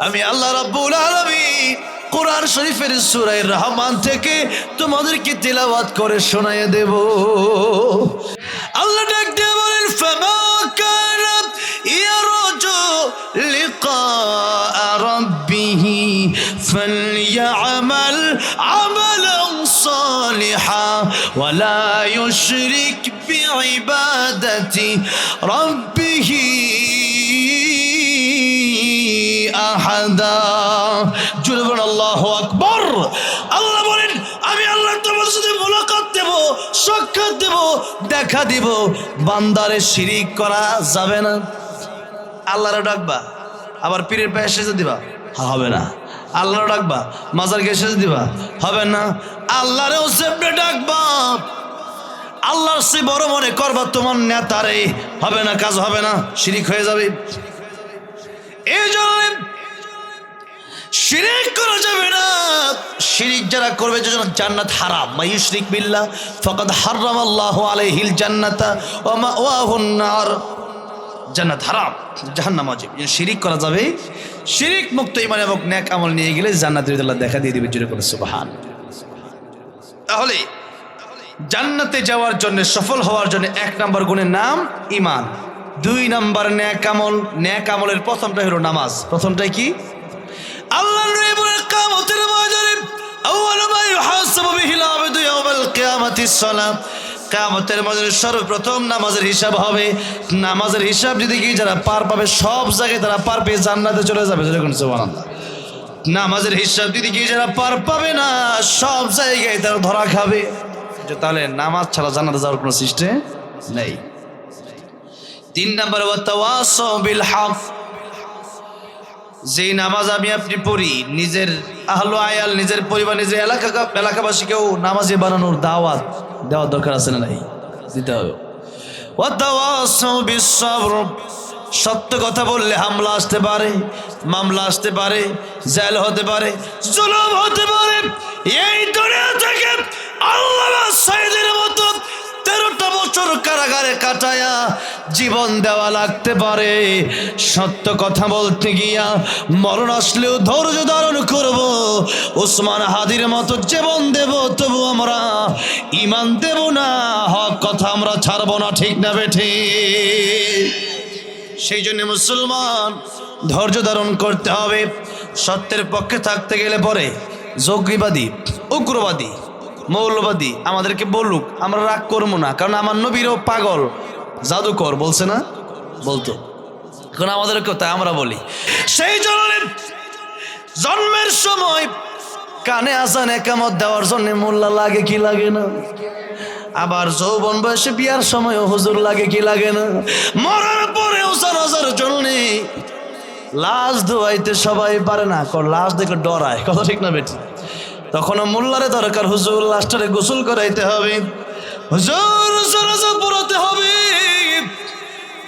আমি আল্লাহ রাব্বুল আলামিন কোরআন শরীফের সূরা রহমান থেকে তোমাদেরকে তিলাওয়াত করে শোনায়ে দেব। আল্লাহ ডাক দিয়ে বলেন, ফামা কানা ইয়ারজু লিকা রাব্বিহি ফালইআমাল আমালান সালিহা ওয়ালা ইউশরিক বিইবাদাতি রাব্বিহি আহাদা। জোরে বলেন আল্লাহু আকবার। আল্লাহ বলেন আমি আল্লাহ তোমাদের সাথে মুলাকাত দেব, সাক্ষাৎ দেব, দেখা দিব। বান্দারে শিরিক করা যাবে না। আল্লাহরে ডাকবা, আবার পীরের পায়ে সেজদা দিবা, হবে না। আল্লাহরে ডাকবা, মাজারকে সেজদা দিবা, হবে না। আল্লাহরেও সেপড়ে ডাকবা, আল্লাহর সে বড় মনে করবা তোমার নেতারে, হবে না, কাজ হবে না, শিরিক হয়ে যাবে। এই জন্য শিরিক করা যাবে না। শিরিক যারা করবে যেন জান্নাত হারাম। মাইয়ুশরিক বিল্লাহ ফাকাদ হারামাল্লাহু আলাইহিল জান্নাতা ওয়া মাওয়াহুন নার। জান্নাত হারাম, জাহান্নাম ওয়াজিব। শিরিক করা যাবে, শিরিক মুক্ত ঈমান এবং নেক আমল নিয়ে গেলে জান্নাতের আল্লাহ দেখা দিয়ে দিবে। জোরে করে সুবহান। তাহলে জান্নাতে যাওয়ার জন্য, সফল হওয়ার জন্য 1 নম্বর গুণের নাম ঈমান, 2 নম্বর নেক আমল। নেক আমলের প্রথমটা হলো নামাজ। প্রথমটাই কি? আল্লাহ নবী বলেন কিয়ামতের ময়দানে আউয়ালু মা ইউহাসাবু বিহিল আবদু ইয়াওমাল কিয়ামাতিস সালাত। কিয়ামতের ময়দানে সর্বপ্রথম নামাজের হিসাব হবে। নামাজের হিসাব যদি কি যারা পার পাবে সব জায়গায় তারা পার পেয়ে জান্নাতে চলে যাবে। যেরকম সুবহানাল্লাহ। নামাজের হিসাব যদি কি যারা পার পাবে না সব জায়গায় তারা ধরা খাবে। যে তাহলে নামাজ ছাড়া জান্নাতে যাওয়ার কোনো সিস্টেম নেই। 3 নম্বর ওয়াতাওয়াসাউ বিল হক। যে নামাজ আমি আপনি পড়ি নিজের আহলে আয়াল নিজের পরিবার নিজের এলাকাবাসীকেও নামাজি বানানোর দাওয়াত দেওয়ার দরকার আছে না নাই? দিতে হবে। ওয়াতাওয়াসাউ বিস সবর। সত্য কথা বললে হামলা আসতে পারে, মামলা আসতে পারে, জেল হতে পারে, জুলুম হতে পারে। এই দুনিয়া থেকে আল্লাহ সাইদের মতো 13টা বছর কারাগারে কাটায়া জীবন দেওয়া লাগতে পারে। সত্য কথা বলতে গিয়া মরণ আসলেও ধৈর্য ধারণ করব। ওসমান হাদির মতো জীবন দেব, তবু আমরা ঈমান দেব না। হক কথা আমরা ছাড়ব না, ঠিক না বেঠিক? সেই জন্য মুসলমান ধৈর্য ধারণ করতে হবে। সত্যের পক্ষে থাকতে গেলে পরে জঙ্গিবাদী, উগ্রবাদী, মৌলবাদী আমাদেরকে বলুক, আমরা রাগ করবো না। কারণ আমার নবীরও পাগল জাদুকর বলছে না, বলতো। এখন আমাদের কথা আমরা বলি। সেই জন্য জন্মের সময় কানে আজান একামত দেওয়ার জন্য মোল্লা লাগে কি লাগে না? আবার যৌবন বয়সে বিয়ার সময় হুজুর লাগে কি লাগে না? মরার পরেও জানাজার জন্য লাশ ধোয়াইতে সবাই পারে না, লাশ দেখে ডরায়, কথা ঠিক না বেটি? তখনও মোল্লারে দরকার, হুজুর লাশটারে গোসল করাইতে হবে, হুজুর জানাজা পড়াতে হবে,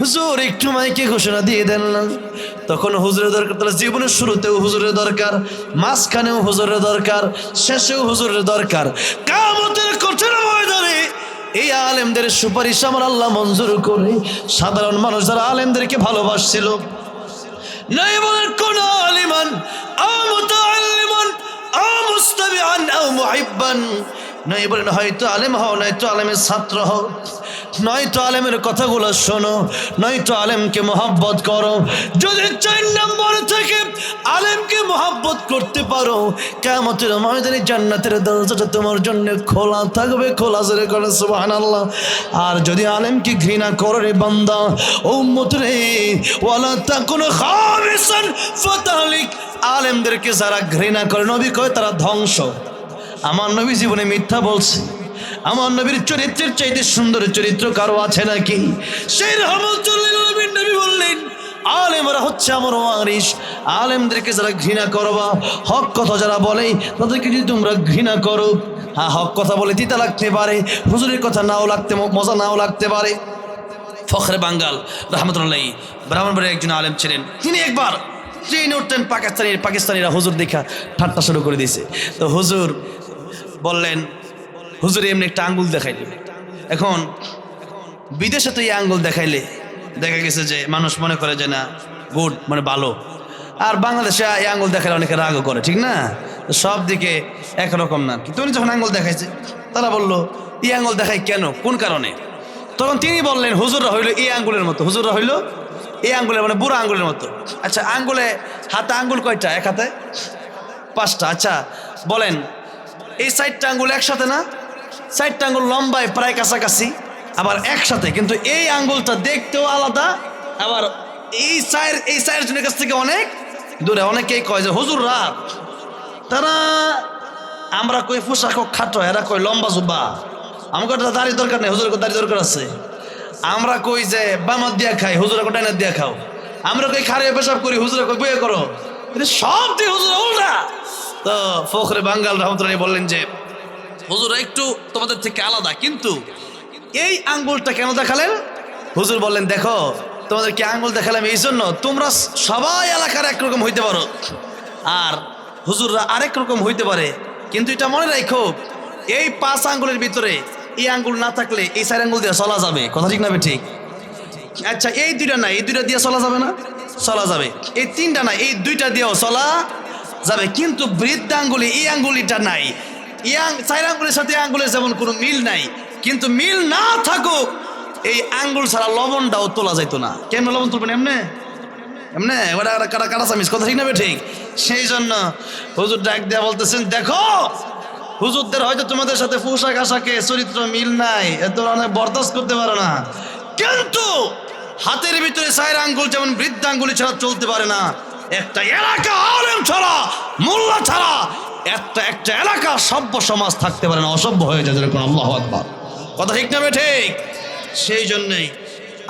হুজুর একটু মাইকে ঘোষণা দিয়ে দেন না। তখন হুজুরের দরকার। তাহলে জীবনের শুরুতেও হুজুরের দরকার, মাঝখানেও হুজুরের দরকার, শেষেও হুজুরের দরকার। কিয়ামতের কঠিন ময়দানে এই আলেমদের সুপারিশ আমার আল্লাহ মঞ্জুর করে। সাধারণ মানুষ যারা আলেমদেরকে ভালোবাসছিল, নাই বলেন কোন আলিমান আও মুতাআল্লিমান আও মুস্তামিআন আও মুহিব্বান, নাই বলেন হয়তো আলেম হও, নয়তো আলেমের ছাত্র হও, নয়তো আলেমের কথাগুলো শোনো, নয়তো আলেমকে মহব্বত করো। যদি 4 নম্বর থেকে আলেমকে মহব্বত করতে পারো, কিয়ামতের ময়দানে জান্নাতের দরজাটা তোমার জন্য খোলা থাকবে, খোলা জোরে করে সুবহানাল্লাহ। আর যদি আলেমকে ঘৃণা করো রে বান্দা, ও উম্মত রে, ওয়ালা তাকুনু খামিসান ফাতাহলিক। আলেমদেরকে যারা ঘৃণা করে, নবী কয় তারা ধ্বংস। আমার নবী জীবনে মিথ্যা বলছে? আমার নবীর চরিত্রের চাইতে সুন্দর চরিত্র কারো আছে নাকি? সেই রহমতুল্লিল আলামিন নবী বললেন আলেমরা হচ্ছে আমার ওয়ারিস। আলেমদেরকে যারা ঘৃণা করবা, হক কথা যারা বলে তাদেরকে যদি তোমরা ঘৃণা করো, হ্যাঁ হক কথা বলে তিতা লাগতে পারে, হুজুরের কথা নাও লাগতে, মজা নাও লাগতে পারে। ফখরে বাঙ্গাল রহমতুল্লাহ ব্রাহ্মণবাড়ির একজন আলেম ছিলেন। তিনি একবার ট্রেনে উঠতেন, পাকিস্তানিরা হুজুর দেখা ঠাট্টা শুরু করে দিয়েছে। তো হুজুর বললেন, হুজুর এমনি একটা আঙ্গুল দেখাইলেন। এখন বিদেশে তো এই আঙ্গুল দেখাইলে দেখা গেছে যে মানুষ মনে করে যে না গুড, মানে ভালো। আর বাংলাদেশে এই আঙ্গুল দেখালে অনেকে রাগও করে, ঠিক না? সব দিকে একরকম না। কিন্তু উনি যখন আঙ্গুল দেখাইছে, তারা বললো এই আঙ্গুল দেখাই কেন, কোন কারণে? তখন তিনি বললেন হুজুররা হইলো এই আঙ্গুলের মতো, হুজুররা হইলো এই আঙ্গুলের মানে বুড়ো আঙ্গুলের মতো। আচ্ছা আঙ্গুলে, হাতে আঙ্গুল কয়টা? এক হাতে 5টা। আচ্ছা বলেন এই 4টা আঙ্গুল একসাথে না? 4টা আঙ্গুল লম্বায় প্রায় কাছাকাছি, আবার একসাথে, কিন্তু এই আঙ্গুলটা দেখতেও আলাদা, আবার এই চার জনের কাছ থেকে অনেক দূরে। অনেকেই কয় যে হুজুররা তারা, আমরা কই পোশাক খাটো, এরা কই লম্বা জুব্বা, আমাকে দাড়ির দরকার নেই, হুজুরের দাড়ি দরকার আছে। আমরা কই যে বামাত দিয়া খাই, হুজুরের ডাইনার দিয়া খাও। আমরা কই খারে পেশাব করি, হুজুরের কই বইয়ে করো। সব দিয়ে হুজুর উল্টা। তো ফখরে বাঙ্গাল রহমতুল্লাহ বললেন যে হুজুর একটু তোমাদের থেকে আলাদা, কিন্তু এই আঙ্গুলটা কেন দেখালেন? হুজুর বললেন দেখো তোমাদেরকে আঙ্গুল দেখালাম এই জন্য তোমরা সবাই এলাকার একরকম হইতে পারো, আর হুজুররা আরেক রকম হইতে পারে। কিন্তু এটা মনে রাখো, এই 5 আঙ্গুলের ভিতরে এই আঙ্গুল না থাকলে এই 4 আঙ্গুল দিয়ে চলা যাবে, কথা ঠিক না ঠিক? আচ্ছা এই 2টা নাই, এই 2টা দিয়ে চলা যাবে না? চলা যাবে। এই 3টা নাই, এই 2টা দিয়েও চলা যাবে। কিন্তু বৃদ্ধ আঙ্গুলি, এই আঙ্গুলিটা নাই। 4 আঙ্গুলের সাথে আঙ্গুলের যেমন কোনো মিল নাই, কিন্তু মিল না থাকুক এই আঙ্গুল ছাড়া লবণটাও তোলা যাইতো না। কেন লবণ তুলবেন? এমনে এমনে কাটা চামিচ, কথা ঠিক না ঠিক? সেই জন্য হুজুর ডাক দেয়া বলতেছেন দেখো হুজুরদের হয়তো তোমাদের সাথে পোশাক আশাকে চরিত্র মিল নাই, এত অনেক বরদাস্ত করতে পারো না, কিন্তু হাতের ভিতরে 4 আঙ্গুল যেমন বৃদ্ধাঙ্গুলি ছাড়া চলতে পারে না, একটা এলাকা আলেম ছাড়া, মোল্লা ছাড়া একটা এলাকা সভ্য সমাজ থাকতে পারে না, অসভ্য হয়ে যায়। যেরকম আল্লাহু আকবার, কথা ঠিক না ঠিক? সেই জন্যই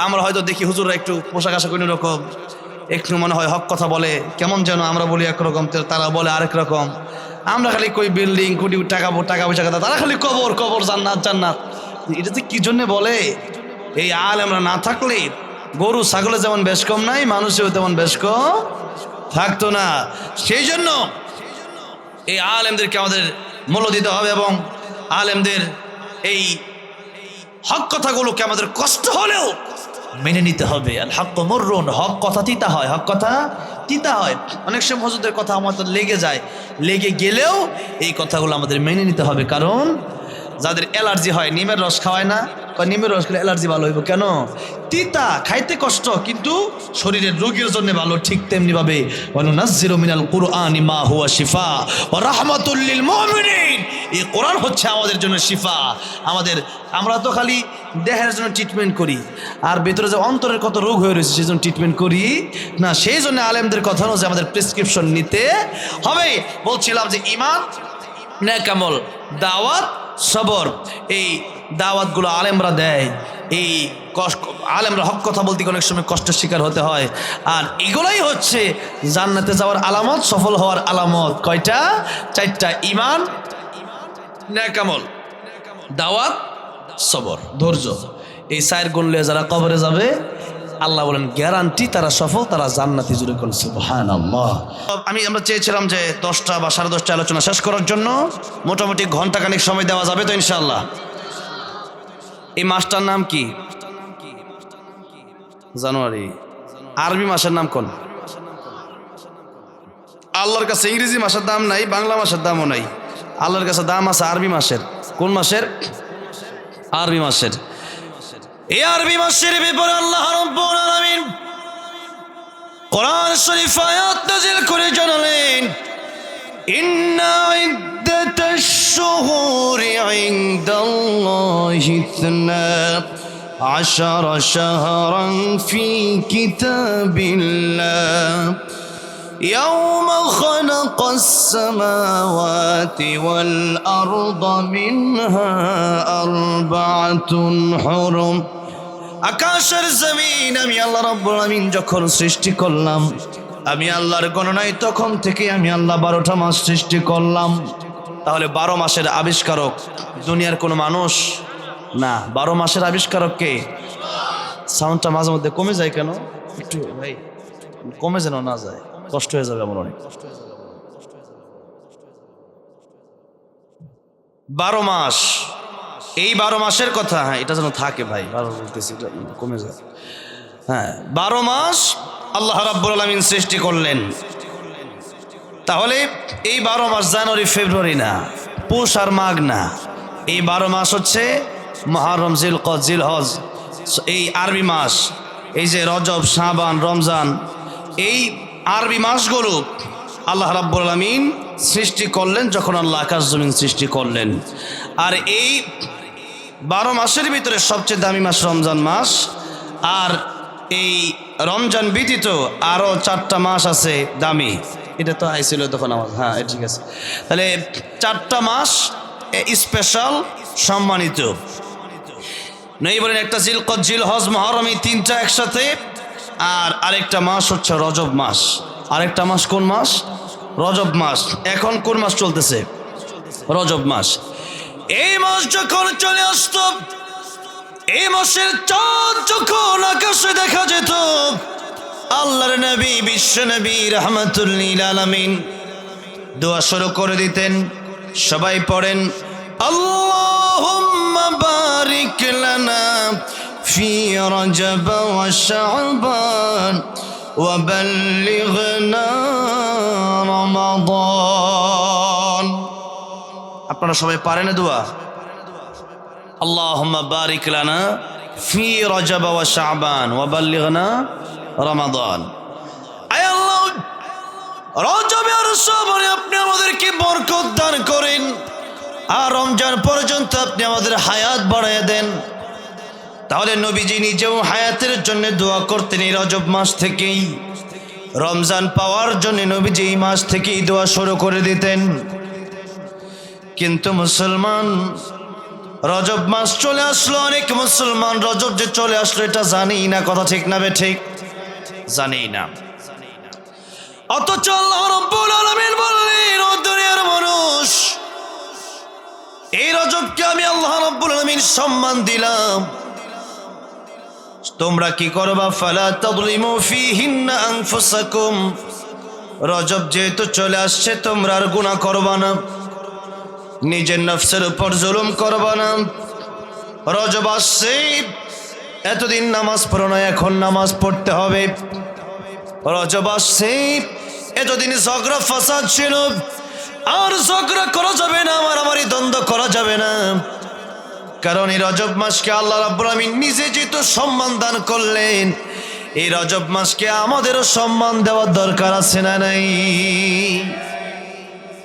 আমরা হয়তো দেখি হুজুররা একটু পোশাক আশাক কোনো রকম, একটু মনে হয় হক কথা বলে, কেমন যেন আমরা বলি একরকম, তারা বলে আরেক রকম। আমরা খালি কই বিল্ডিং, কোটি টাকা পয়সা কথা, তারা খালি কবর কবর, জান্নাত জান্নাত। এটাতে কি জন্য বলে? এই আলেমরা না থাকলে গরু ছাগলে যেমন বেশ কম নাই, মানুষেও তেমন বেশ কম থাকতো না। সেই জন্য এই আলেমদেরকে আমাদের মূল্য দিতে হবে এবং আলেমদের এই হক কথাগুলোকে আমাদের কষ্ট হলেও মেনে নিতে হবে। আল হক মুররুন, হক কথা তিতা হয়, হক কথা তিতা হয়। অনেক সময় হুজুরদের কথা আমাদের লেগে যায়, লেগে গেলেও এই কথাগুলো আমাদের মেনে নিতে হবে। কারণ যাদের অ্যালার্জি হয়, নিমের রস খাওয়ায় না, নিমের রস খেলে অ্যালার্জি ভালো হইব কেন? তিতা, খাইতে কষ্ট, কিন্তু শরীরের রোগের জন্য ভালো। ঠিক তেমনি ভাবে ওয়ানুনাজ্জিলু মিনাল কুরআনি মা হুয়া শিফা ওয়া রাহমাতুল লিল মুমিনিন, এই কোরআন হচ্ছে আমাদের জন্য শিফা। আমরা তো খালি দেহের জন্য ট্রিটমেন্ট করি, আর ভেতরে যে অন্তরের কত রোগ হয়ে রয়েছে সেই জন্য ট্রিটমেন্ট করি না। সেই জন্য আলেমদের কথা অনুযায়ী আমাদের প্রেসক্রিপশন নিতে হবে। বলছিলাম যে ঈমান, নেক আমল, দাওয়াত, সবর, এই দাওয়াতগুলো আলেমরা দেয়। এই আলেমরা হক কথা বলতে অনেক সময় কষ্টের শিকার হতে হয়, আর এগুলাই হচ্ছে জান্নাতে যাওয়ার আলামত, সফল হওয়ার আলামত। কয়টা? 4টা। ঈমান, নেক আমল, দাওয়াত, সবর, ধৈর্য। এই 4 গুণ নিয়ে যারা কবরে যাবে, আল্লাহ বলেন গ্যারান্টি তারা সফল, তারা জান্নাতি। জুড়ে কোন সুবহানাল্লাহ। আমরা চেয়েছিলাম যে 10টা বা 10:30 আলোচনা শেষ করার জন্য, মোটামুটি ঘন্টাখানিক সময় দেওয়া যাবে তো ইনশাআল্লাহ? এই মাসটার নাম কি? জানুয়ারি। আরবি মাসের নাম কোন? আল্লাহর কাছে ইংরেজি মাসের দাম নাই, বাংলা মাসের দামও নাই। আল্লাহর কাছে দাম আছে আরবি মাসের। কোন মাসের? আরবি মাসের। এই আরবি মাসের ব্যাপারে আল্লাহ রাব্বুল আলামিন কোরআন শরীফ আয়াত নাযিল করে জানালেন, ইন্না ইদ্দাতাশ শুহুরি ইনদাল্লাহি 12 শাহরান ফি কিতাবিল্লাহ ইয়াওমা খালাকাস সামাওয়াতি ওয়াল আরদা মিনহা আরবাআতুন হুরুম। আকাশের জমিন আমি আল্লাহ রাব্বুল আলামিন যখন সৃষ্টি করলাম, আমি আল্লাহর গণনায় তখন থেকে আমি আল্লাহ 12টা মাস সৃষ্টি করলাম। তাহলে 12 মাসের আবিষ্কারক দুনিয়ার কোনো মানুষ না। 12 মাসের আবিষ্কারক কে? সাউন্ডটা মাঝে মধ্যে কমে যায় কেন? একটু ভাই কমে যেন না যায়, কষ্ট হয়ে যাবে আমার অনেক। 12 মাস, এই 12 মাসের কথা, হ্যাঁ এটা যেন থাকে ভাই, 12 বলতেছি, এটা কমে যায়। হ্যাঁ 12 মাস আল্লাহ রাব্বুল আলামিন সৃষ্টি করলেন। তাহলে এই 12 মাস জানুয়ারি ফেব্রুয়ারি না, পৌষ আর মাঘ না, এই 12 মাস হচ্ছে মুহররম, জিলকদ, জিলহজ, এই আরবি মাস। এই যে রজব, শাবান, রমজান, এই আরবি মাসগুলো আল্লাহ রাব্বুল আলামিন সৃষ্টি করলেন যখন আল্লাহ আকাশ জমিন সৃষ্টি করলেন। আর এই 12 মাসের ভিতরে সবচেয়ে দামি মাস রমজান মাস। আর এই রমজান ব্যতীত আরও 4টা মাস আছে দামি। এটা তো আইছিল তখন আমার, হ্যাঁ ঠিক আছে। তাহলে 4টা মাস স্পেশাল, সম্মানিত। নই বলেন একটা জিলকদ, জিলহজ, মুহররম, এই 3টা একসাথে। আর আরেকটা মাস হচ্ছে রজব মাস। আরেকটা মাস কোন মাস? রজব মাস। এখন কোন মাস চলতেছে? রজব মাস। এই মাস যখন চলে আসত, এই মাসের চাঁদ যখন আকাশে দেখা যেত, আল্লাহর নবী, বিশ্ব নবী রাহমাতুল লিল আলামিন দোয়া শুরু করে দিতেন। সবাই পড়েন, আল্লাহুম্মা বারিক লানা ফি রজব ওয়া শাবান ওয়া বাল্লিগনা রমাদান। আপনারা সবাই পারেন দোয়া? আল্লাহুম্মা বারিক লানা ফি রজব ওয়া শাবান ওয়া বাল্লিগনা রমাদান। আয় আল্লাহ, রজব আর শাবানে আপনি আমাদেরকে বরকত দান করেন, আর রমজান পর্যন্ত আপনি আমাদের হায়াত বাড়ায় দেন। তাহলে নবীজি নিজেও হায়াতের জন্য দোয়া করতেন এই রজব মাস থেকেই। রমজান পাওয়ার জন্য নবীজি এই মাস থেকেই দোয়া শুরু করে দিতেন। কিন্তু মুসলমান, রজব মাস চলে আসলো, অনেক মুসলমান রজব যে চলে আসলো এটা জানি না। কথা ঠিক না ঠিক? জানি না। অথচ আল্লাহ রাব্বুল আলামিন বললেন, ও দুনিয়ার মানুষ, এই রজবকে আমি আল্লাহ রাব্বুল আলামিন সম্মান দিলাম। তোমরা কি করবা? ফালা তাযলিমু ফীহিন্না আনফুসাকুম। রজব যেহেতু চলে আসছে তোমরা আর গুনাহ করবা না, নিজের নফসের উপর জুলুম করবা না। রজব আসছে, এতদিন নামাজ পড়ো না, এখন নামাজ পড়তে হবে। রজব আসছে, এতদিন ঝগড়া ফাসাদ ছিল, আর ঝগড়া করা যাবে না, মারামারি দ্বন্দ্ব করা যাবে না। কারণ এই রজব মাসকে আল্লাহ রাব্বুল আলামিন নিজে যেহেতু সম্মান দান করলেন, এই রজব মাসকে আমাদেরও সম্মান দেওয়ার দরকার আছে না নাই?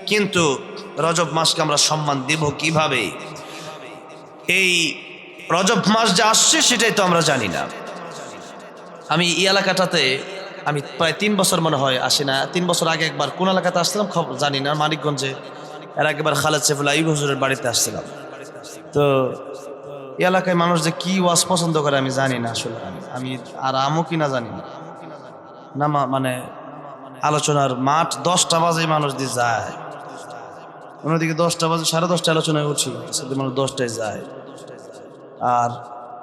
কিন্তু রজব মাসকে আমরা সম্মান দেব কিভাবে? এই রজব মাস যে আসছে সেটাই তো আমরা জানি না। আমি এই এলাকাটাতে আমি প্রায় 3 বছর মনে হয় আসি না। 3 বছর আগে একবার কোন এলাকাতে আসছিলাম খবর জানি না, মানিকগঞ্জে। এর একবার খালেদ সাইফুল আইয়ুব হুজুরের বাড়িতে আসছিলাম। তো এই এলাকায় মানুষ যে কি ওয়াজ পছন্দ করে আমি জানি না আসলে। আমি আর আমও কিনা জানি না। মানে আলোচনার মাঠ 10টা বাজে মানুষ দিয়ে যায়, অন্যদিকে 10টা বাজে 10:30 আলোচনায় উঠি, মানুষ 10টায় যায়। আর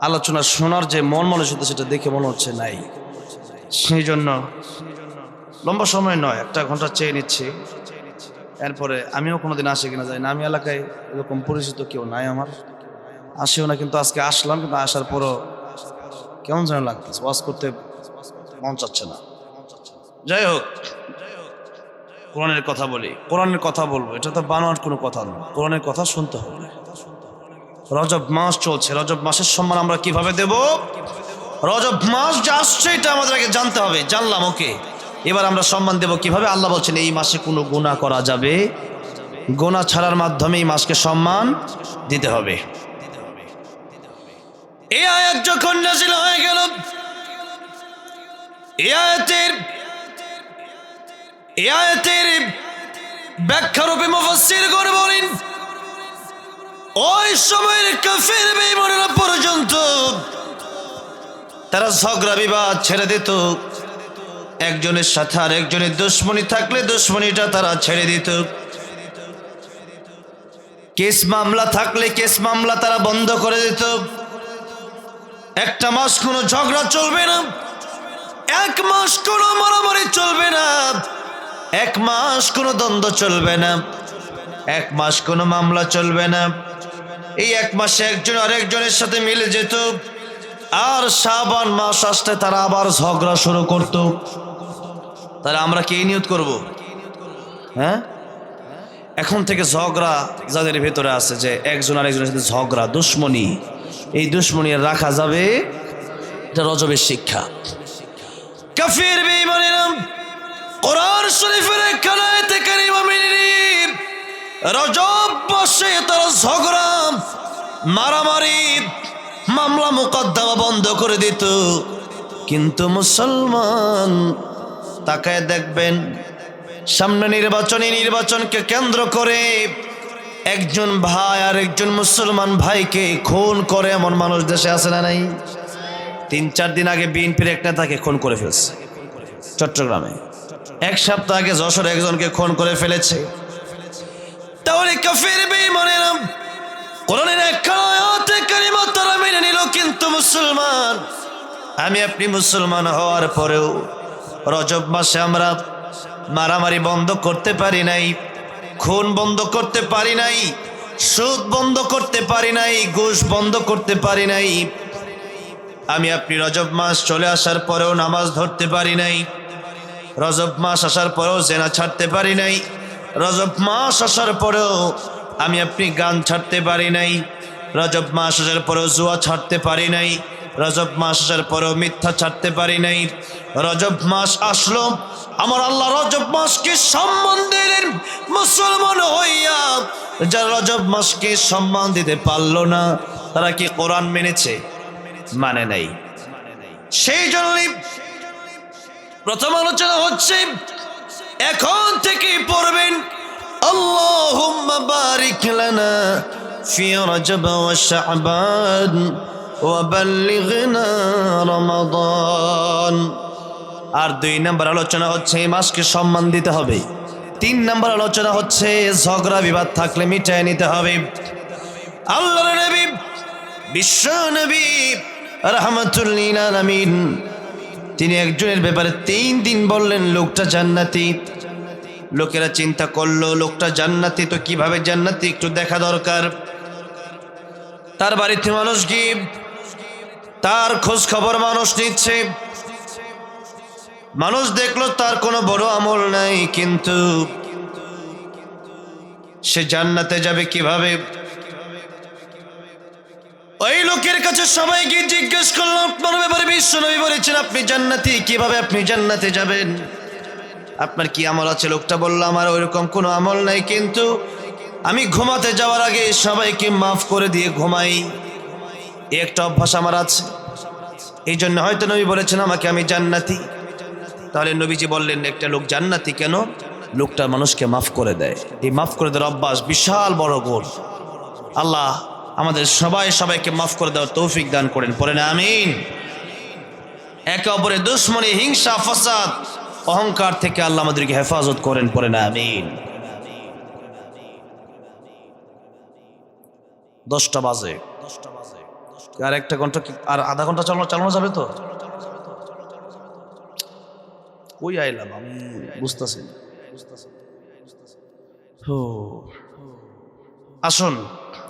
আলোচনা শোনার যে মন মানসিকতা সেটা দেখে মনে হচ্ছে নাই। সেই জন্য লম্বা সময় নয়, 1 ঘন্টা চেয়ে নিচ্ছি। এরপরে আমিও কোনোদিন আসি কিনা যাই না। আমি এলাকায় এরকম পরিচিত কেউ নাই আমার, আসিও না। কিন্তু আজকে আসলাম, কিন্তু আসার পরও কেমন যেন লাগতেছে, ওয়াজ করতে মন চাচ্ছে না। যাই হোক, কোরআনের কথা বলি, কোরআনের কথা বলবো, এটা তো বানোয়ার কোনো কথা নয়, কোরআনের কথা শুনতে হবে। রজব মাস চলছে, রজব মাসের সম্মান আমরা কিভাবে দেব? রজব মাস যে আসছে এটা আমাদেরকে জানতে হবে। জানলাম, ওকে, এবার আমরা সম্মান দেব কিভাবে? আল্লাহ বলছেন এই মাসে কোনো গুনাহ করা যাবে, গুনাহ ছাড়ার মাধ্যমে এই মাসকে সম্মান দিতে হবে। এই আয়াত যখন নাযিল হয়ে গেল, এই আয়াতের ব্যাখ্যারূপে মুফাসসিরগণ বলেন, ওই সময়ের কাফির বেঈমানেরা পর্যন্ত তারা ঝগড়া বিবাদ ছেড়ে দিত। একজনের সাথে আর একজনের দুশ্মনী থাকলে দুশ্মনীটা তারা ছেড়ে দিত। কেস মামলা থাকলে কেস মামলা তারা বন্ধ করে দিত। একটা মাস কোনো ঝগড়া চলবে না, 1 মাস কোনো মারামারি চলবে না, 1 মাস কোনো দ্বন্দ্ব চলবে না, 1 মাস কোনো মামলা চলবে না। এই 1 মাসে একজন আরেকজনের সাথে মিলে যেত। আর শাবান মাস আসতে তারা আবার ঝগড়া শুরু করত। তাহলে আমরা কি নিয়ত করব? হ্যাঁ, এখন থেকে ঝগড়া যাদের ভেতরে আছে, যে একজন আরেকজনের সাথে ঝগড়া, দুশ্মনী, এই দুশ্মনী রাখা যাবে, এটা রজবের শিক্ষা। কাফির বেঈমানেরা কোরআন শরীফের আয়াতে কারিমা মেনে রজব মাসে তারা ঝগড়া, মারামারি, মামলা মোকদ্দমা বন্ধ করে দিত। কিন্তু মুসলমান তাকায় দেখবেন, সামনে নির্বাচনকে কেন্দ্র করে একজন ভাই আর একজন মুসলমান ভাইকে খুন করে এমন মানুষ দেশে আছে না নাই? 3-4 দিন আগে বিএনপির এক নেতাকে খুন করে ফেলছে চট্টগ্রামে, 1 সপ্তাহ আগে যশোরে একজনকে খুন করে ফেলেছে। তাহলে কাফির বেঈমানেরা কোরআনের একটা আয়াতে কারিমা তারা মেনে নিল, কিন্তু মুসলমান, আমি আপনি মুসলমান হওয়ার পরেও রজব মাসে আমরা মারামারি বন্ধ করতে পারি নাই, খুন বন্ধ করতে পারি নাই, সুদ বন্ধ করতে পারি নাই, ঘুষ বন্ধ করতে পারি নাই। আমি আপনি রজব মাস চলে আসার পরেও নামাজ ধরতে পারি নাই, রজব মাস আসার পরেও জেনা ছাড়তে পারি নাই, রজব মাস আসার পরেও আমি আপনি গান ছাড়তে পারি নাই, রজব মাস আসার পরেও জুয়া ছাড়তে পারি নাই, রজব মাস আসার পরেও মিথ্যা ছাড়তে পারি নাই। রজব মাস আসলো, আমার আল্লাহ রজব মাসকে সম্মান দিলেন। মুসলমান হইয়া যারা রজব মাসকে সম্মান দিতে পারলো না তারা কি কোরআন মেনেছে? মানে নাই। সেই জন্যই প্রথম আলোচনা হচ্ছে এখন থেকে পড়বেন আল্লাহুম্মা বারিক লানা ফি রজব ওয়া শাবান ওয়া বাল্লিগনা রমাদান। আর 2 নম্বর আলোচনা হচ্ছে এই মাসকে সম্মান দিতে হবে। 3 নম্বর আলোচনা হচ্ছে ঝগড়া বিবাদ থাকলে মিটায় নিতে হবে। আল্লাহর নবী বিশ্ব নবী রাহমাতুল লিল আলামিন তিনি একজনের ব্যাপারে 3 দিন বললেন লোকটা জান্নাতি। লোকেরা চিন্তা করলো লোকটা জান্নাতি, তো কিভাবে জান্নাতি একটু দেখা দরকার। তার বাড়িতে মানুষ গিয়ে তার খোঁজ খবর মানুষ নিচ্ছে। মানুষ দেখলো তার কোনো বড় আমল নাই, কিন্তু সে জান্নাতে যাবে কিভাবে। ওই লোকের কাছে সবাই গিয়ে জিজ্ঞেস করলো আপনার ব্যাপারে বিশ্বনবী বলেছেন আপনি জান্নাতি, কিভাবে আপনি জান্নাতে যাবেন, আপনার কি আমল আছে? লোকটা বলল আমার ওইরকম কোনো আমল নাই, কিন্তু আমি ঘুমাতে যাওয়ার আগে সবাইকে মাফ করে দিয়ে ঘুমাই, এই একটা অভ্যাস আমার আছে, এই জন্য হয়তো নবী বলেছেন আমাকে আমি জান্নাতি। তাহলে নবীজি বললেন একটা লোক জান্নাতি কেন? লোকটা মানুষকে মাফ করে দেয়। এই মাফ করে দেওয়ার অভ্যাস বিশাল বড় গুণ। আল্লাহ আমাদের সবাইকে মাফ করে দেওয়ার তৌফিক দান করেন, পড়েন আমিন। একে অপরের দুশ্মনী, হিংসা, ফাসাদ, অহংকার থেকে আল্লাহ আমাদেরকে হেফাজত করেন, পড়েন আমিন। 10টা বাজে, আর 1 ঘন্টা আর আধা ঘন্টা চালানো যাবে তো? কই আইলাম আমি বুঝতেছি। আসুন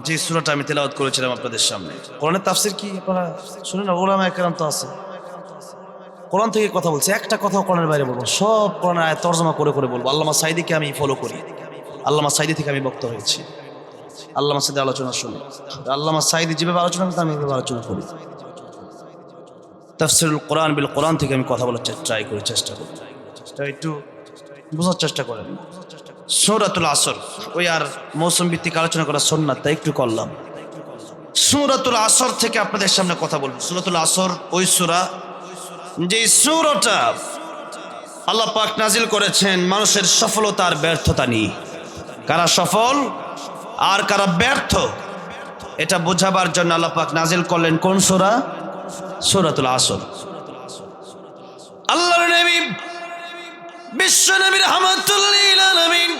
যে সূরাটা আমি তেলাওয়াত করেছিলাম আপনাদের সামনে, কোরআনের তাফসীর কি আপনারা শুনেন? উলামায়ে কেরাম তো আছে, কোরআন থেকে কথা বলছে, একটা কথাও কোরআনের বাইরে বলবো, সব কোরআনের আয়াত তরজমা করে করে বলবো। আল্লামা সাঈদীকে আমি ফলো করি, আল্লামা সাঈদী থেকে আমি বক্তা হয়েছি, আল্লামা সাঈদী আলোচনা শুনি, আল্লামা সাঈদী যেভাবে আলোচনা করতে আমি এভাবে আলোচনা করি। তাফসীরুল কোরআন বিল কোরআন থেকে আমি কথা বলার চেষ্টা করি, একটু বোঝার চেষ্টা করেন। সূরাতুল আসর, ওই আর মৌসুম ভিত্তিক আলোচনা করা সুন্নাত, তাই একটু করলাম। সূরাতুল আসর থেকে আপনাদের সামনে কথা বলবো। সূরাতুল আসর ওই সূরা যে সূরাটা আল্লাহ পাক নাজিল করেছেন মানুষের সফলতা আর ব্যর্থতা নিয়ে। কারা সফল আর কারা ব্যর্থ এটা বোঝাবার জন্য আল্লাহ পাক নাজিল করলেন কোন সূরা? সূরাতুল আসর। আল্লাহর নবী বিশ্ব নবী রাহমাতুল লিল আলামিন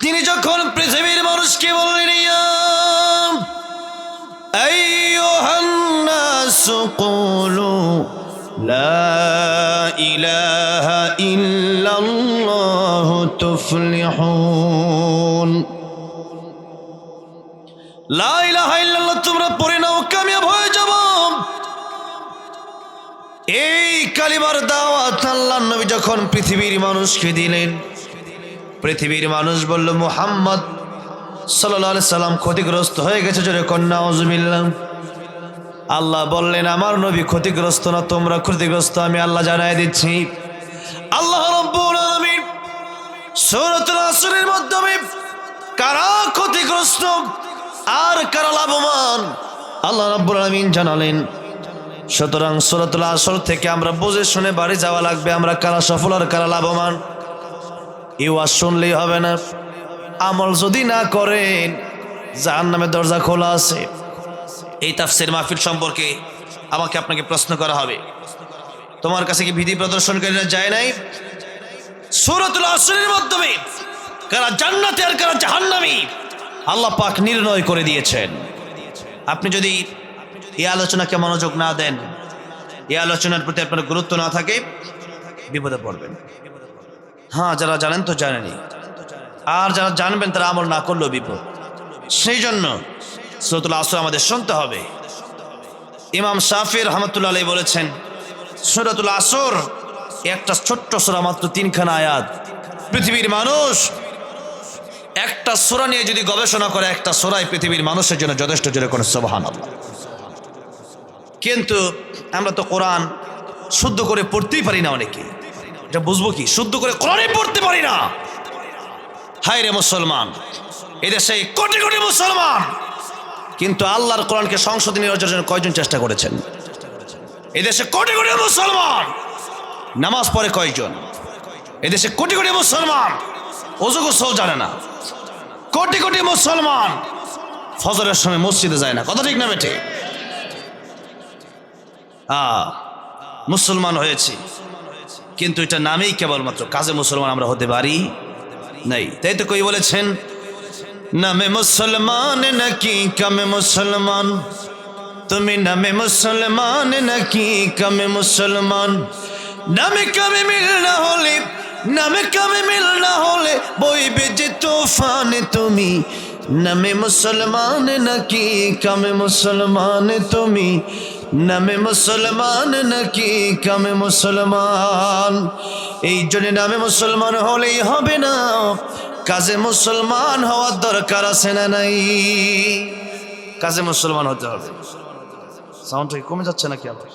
তিনি যখন পৃথিবীর মানুষকে বললেন ইয়া আইয়ুহান নাস কুলু লা ইলাহা ইল্লাল্লাহু তুফলিহুন, লা ইলাহা ইল্লাল্লাহ তোমরা পড়ে নাও কামিয়াব হয়ে যাব। এই কালিমার দাওয়াত আল্লাহর নবী যখন পৃথিবীর মানুষকে দিলেন, পৃথিবীর মানুষ বলল মুহাম্মদ সাল্লাল্লাহু আলাইহি সাল্লাম ক্ষতিগ্রস্ত হয়ে গেছে, জোরে কন্যা আউযুবিল্লাহ। আল্লাহ বললেন আমার নবী ক্ষতিগ্রস্ত না, তোমরা ক্ষতিগ্রস্ত, আমি আল্লাহ জানাই দিচ্ছি। আল্লাহ রাব্বুল আলামিন সূরাতুল আসরের মাধ্যমে কারা ক্ষতিগ্রস্ত আর কারা লাভবান আল্লাহ রাব্বুল আলামিন জানালেন। সুতরাং সূরাতুল আসর থেকে আমরা বুঝে শুনে বাড়ি যাওয়া লাগবে, আমরা কারা সফল আর কারা লাভবান। এই ওয়াজ শুনলেই হবে না, আমল যদি না করেন জাহান্নামের দরজা খোলা আছে। এই তাফসীর মাহফিল সম্পর্কে আমাকে আপনাকে প্রশ্ন করা হবে, তোমার কাছে কি বিধি প্রদর্শনকারীরা যায় নাই? সূরাতুল আসরের মাধ্যমে কারা জান্নাতি আর কারা জাহান্নামী আল্লাহ পাক নির্ণয় করে দিয়েছেন। আপনি যদি এই আলোচনাকে মনোযোগ না দেন, এই আলোচনার প্রতি আপনার গুরুত্ব না থাকে, বিপদে পড়বেন। হ্যাঁ, যারা জানেন তো জানেনি, আর যারা জানবেন তারা আমল না করলেও বিপদ। সেই জন্য সূরাতুল আসর আমাদের শুনতে হবে। ইমাম শাফিঈ রাহমাতুল্লাহ আলাইহি বলেছেন সূরাতুল আসর একটা ছোট্ট সূরা, মাত্র 3খানা আয়াত। পৃথিবীর মানুষ একটা সূরা নিয়ে যদি গবেষণা করে, একটা সূরাই পৃথিবীর মানুষের জন্য যথেষ্ট, জোরে করে সুবহানাল্লাহ। কিন্তু আমরা তো কোরআন শুদ্ধ করে পড়তেই পারি না, অনেকে এটা বুঝবো কি, শুদ্ধ করে কোরআনই পড়তে পারি না। হায় রে মুসলমান, এদেশে কোটি কোটি মুসলমান, কিন্তু আল্লাহর কোরআনকে সংসদে নিয়ে যাওয়ার জন্য কয়জন চেষ্টা করেছেন? এদেশে কোটি কোটি মুসলমান, নামাজ পড়ে কয়জন? এদেশে কোটি কোটি মুসলমান ওযু গোসল জানে না, কোটি কোটি মুসলমান ফজরের সময় মসজিদে যায় না। কথা ঠিক না বেটে? মুসলমান হয়েছি, কিন্তু এটা নামেই কেবলমাত্র, কাজে মুসলমান আমরা হতে পারি নাই। তাই তো কই বলেছেন, নামে মুসলমান নাকি কামে মুসলমান, তুমি নামে মুসলমান নাকি কামে মুসলমান। নামে কামে মিল না হলে, নামে কামে মিল না হলে বইবে যে তুফানে, তুমি নামে মুসলমান নাকি কামে মুসলমান, তুমি নামে মুসলমান নাকি কামে মুসলমান। এই জন্য নামে মুসলমান হলেই হবে না, কাজে মুসলমান হওয়ার দরকার আছে না নাই? কাজে মুসলমান হতে হবে। সাউন্ডটা কমে যাচ্ছে নাকি আবার?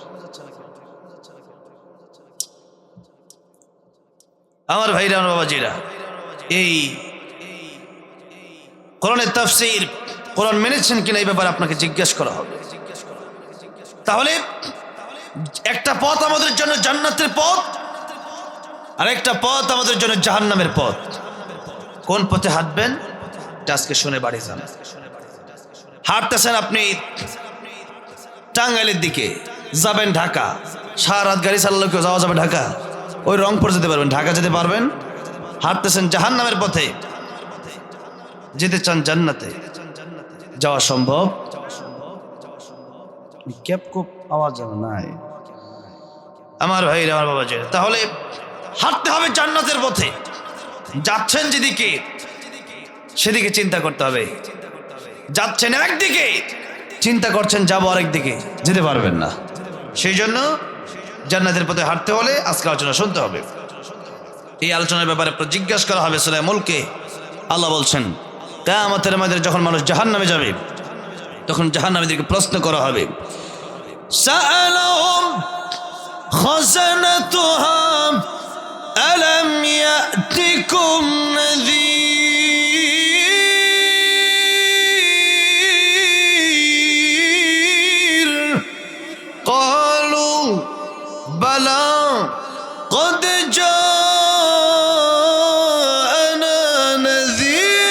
আমার ভাইরা, আমার বাবাজিরা, এই কোরআনের তাফসীর, কোরআন মেনেছেন কিনা এই ব্যাপারে আপনাকে জিজ্ঞেস করা হবে। তাহলে একটা পথ আমাদের জন্য জান্নাতের পথ, আর একটা পথ আমাদের জন্য জাহান্নামের পথ। কোন পথে হাঁটবেন আজকে শুনে বাড়ি যান। হাঁটতেছেন আপনি টাঙ্গাইলের দিকে, যাবেন ঢাকা, সারা রাত গাড়ি চালালে কেউ যাওয়া যাবে ঢাকা? ওই রংপুর যেতে পারবেন, ঢাকা যেতে পারবেন? হাঁটতেছেন জাহান্নামের পথে, যেতে চান জান্নাতে, যাওয়া সম্ভব? ক্যাপ খুব আওয়াজ যেন নাই আমার ভাইরা, আমার বাবাজি। তাহলে হাঁটতে হবে জান্নাতের পথে। যাচ্ছেন যেদিকে, সেদিকে চিন্তা করতে হবে। যাচ্ছেন একদিকে, চিন্তা করছেন যাবো আরেক দিকে, যেতে পারবেন না। সেই জন্য জান্নাতের পথে হাঁটতে হলে আজকে আলোচনা শুনতে হবে। এই আলোচনার ব্যাপারে জিজ্ঞাসা করা হবে সূরা মুলকে। আল্লাহ বলছেন, কিয়ামতের ময়দানে যখন মানুষ জাহান্নামে যাবে, তখন জাহান্নামীদেরকে প্রশ্ন করা হবে, সাআলাহুম খাযানাতুহা আলাম ইয়াতিকুম নাযীর ক্বালু বালা قد جاءنا نذير।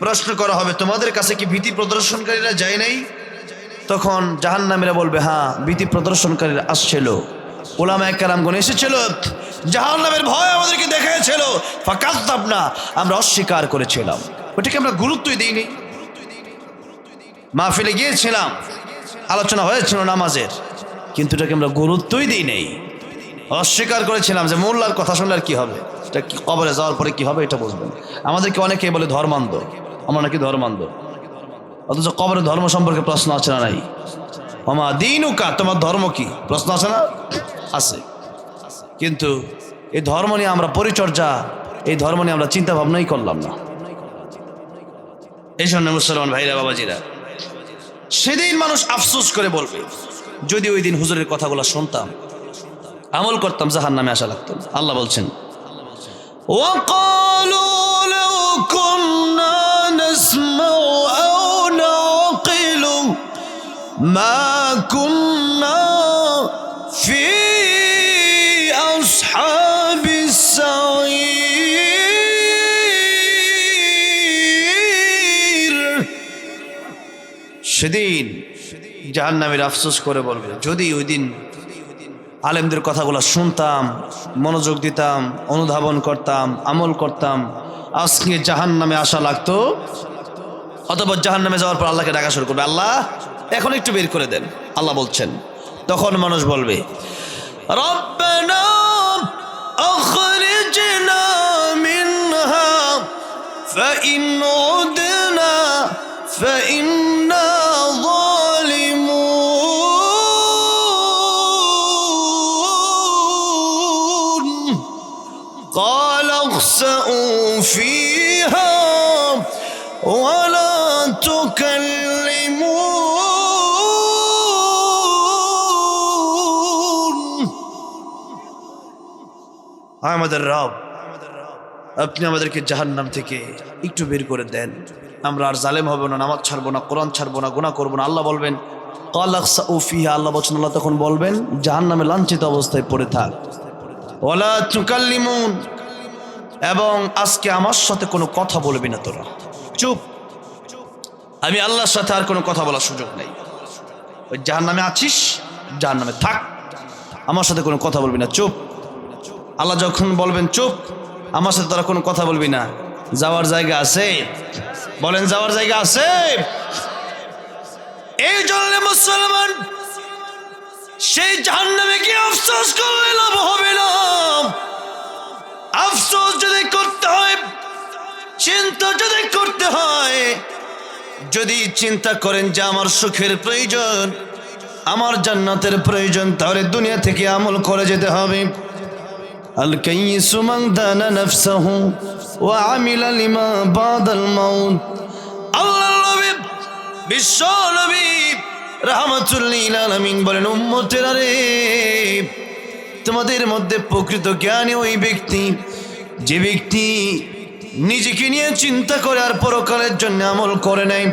প্রশ্ন করা হবে, তোমাদের কাছে কি ভীতি প্রদর্শনকারীরা যায় নাই? তখন জাহান্নামীরা বলবে, হ্যাঁ, ভীতি প্রদর্শনকারীরা আসছিল, উলামায়ে কেরামগণ এসেছিল, জাহান্নামের ভয় আমাদেরকে দেখিয়েছিল, ফাকাযযাবনা, আমরা অস্বীকার করেছিলাম, ওটাকে আমরা গুরুত্বই দিইনি। মাহফিলে গিয়েছিলাম, আলোচনা হয়েছিল নামাজের, কিন্তু এটাকে আমরা গুরুত্বই দিই নেই, অস্বীকার করেছিলাম যে মোল্লার কথা শুনলে আর কি হবে, এটা কি কবরে যাওয়ার পরে কি হবে এটা বুঝবেন। আমাদেরকে অনেকে বলে ধর্মান্ধ, আমরা নাকি ধর্মান্ধ, অথচ কবরের ধর্ম সম্পর্কে প্রশ্ন আছে না নাই? ওমা দীনুকা, তোমার ধর্ম কি, প্রশ্ন আছে না? আছে। কিন্তু এই ধর্ম নিয়ে আমরা পরিচর্যা, এই ধর্ম নিয়ে আমরা চিন্তা ভাবনাই করলাম না। এই জন্য মুসলমান ভাইরা, বাবাজিরা, সেদিন মানুষ আফসোস করে বলবে, যদি ওই দিন হুজুরের কথাগুলো শুনতাম, আমল করতাম, জাহান্নামে আসা লাগতো। আল্লাহ বলছেন, ওয়াকালু লাউ কুন্না নাসমাউ আও নাকিলু মা কুন্না ফি আসহাবিস সাঈর। সেদিন জাহান্নামীরা আফসোস করে বলবে, যদি ওই দিন আলেমদের কথাগুলো শুনতাম, মনোযোগ দিতাম, অনুধাবন করতাম, আমল করতাম, আজকে জাহান্নামে আসা লাগতো। অতঃপর জাহান্নামে যাওয়ার পর আল্লাহকে ডাকা শুরু করবে, আল্লাহ এখন একটু বের করে দেন। আল্লাহ বলছেন, তখন মানুষ বলবে, রব্বানা আখরিজনা মিনহা ফাইন উদনা ফাইন্না যালিমুন قال اخسئوا فيها ولا تكلمون। আমাদের রব, আপনি আমাদেরকে জাহান্নাম থেকে একটু বের করে দেন, আমরা আর জালেম হব না, নামাজ ছাড়বো না, কোরআন ছাড়বো না, গুনাহ করবো না। আল্লাহ বলবেন আল্লাহ বলছেন, আল্লাহ তখন বলবেন জাহান্নামে লাঞ্ছিত অবস্থায় পড়ে থাক। ওয়ালা তুকাল্লিমুন, এবং আজকে আমার সাথে কোনো কথা বলবি না, তোরা চুপ, আমি আল্লাহর সাথে আর কোনো কথা বলার সুযোগ নেই। ওই জাহান্নামে আছিস, জাহান্নামে থাক, আমার সাথে কোনো কথা বলবি না, চুপ। আল্লাহ যখন বলবেন চুপ, আমার সাথে তোরা কোনো কথা বলবি না, যাওয়ার জায়গা আছে? বলেন যাওয়ার জায়গা আছে? এই জন্য মুসলমান সেই জাহান্নামে গিয়ে আফসোস করলে লাভ হবে না। আফসোস যদি করতে হয়, চিন্তা যদি করতে হয়, যদি চিন্তা করেন যে আমার সুখের প্রয়োজন, আমার জান্নাতের প্রয়োজন, তাহলে দুনিয়া থেকে আমল করে যেতে হবে। আল কাইয়িসু মান দানা নাফসাহু ওয়া আমিলা লিমা বাদাল মাউত। আল্লাহর নবী, বিশ্ব নবী রাহমাতুল লিল আলামিন বলেন, উম্মতেরা রে, তোমাদের মধ্যে প্রকৃত জ্ঞানী ওই ব্যক্তি, যে ব্যক্তি নিজেকে নিয়ে চিন্তা করে আর পরকালের জন্য আমল করে নাই।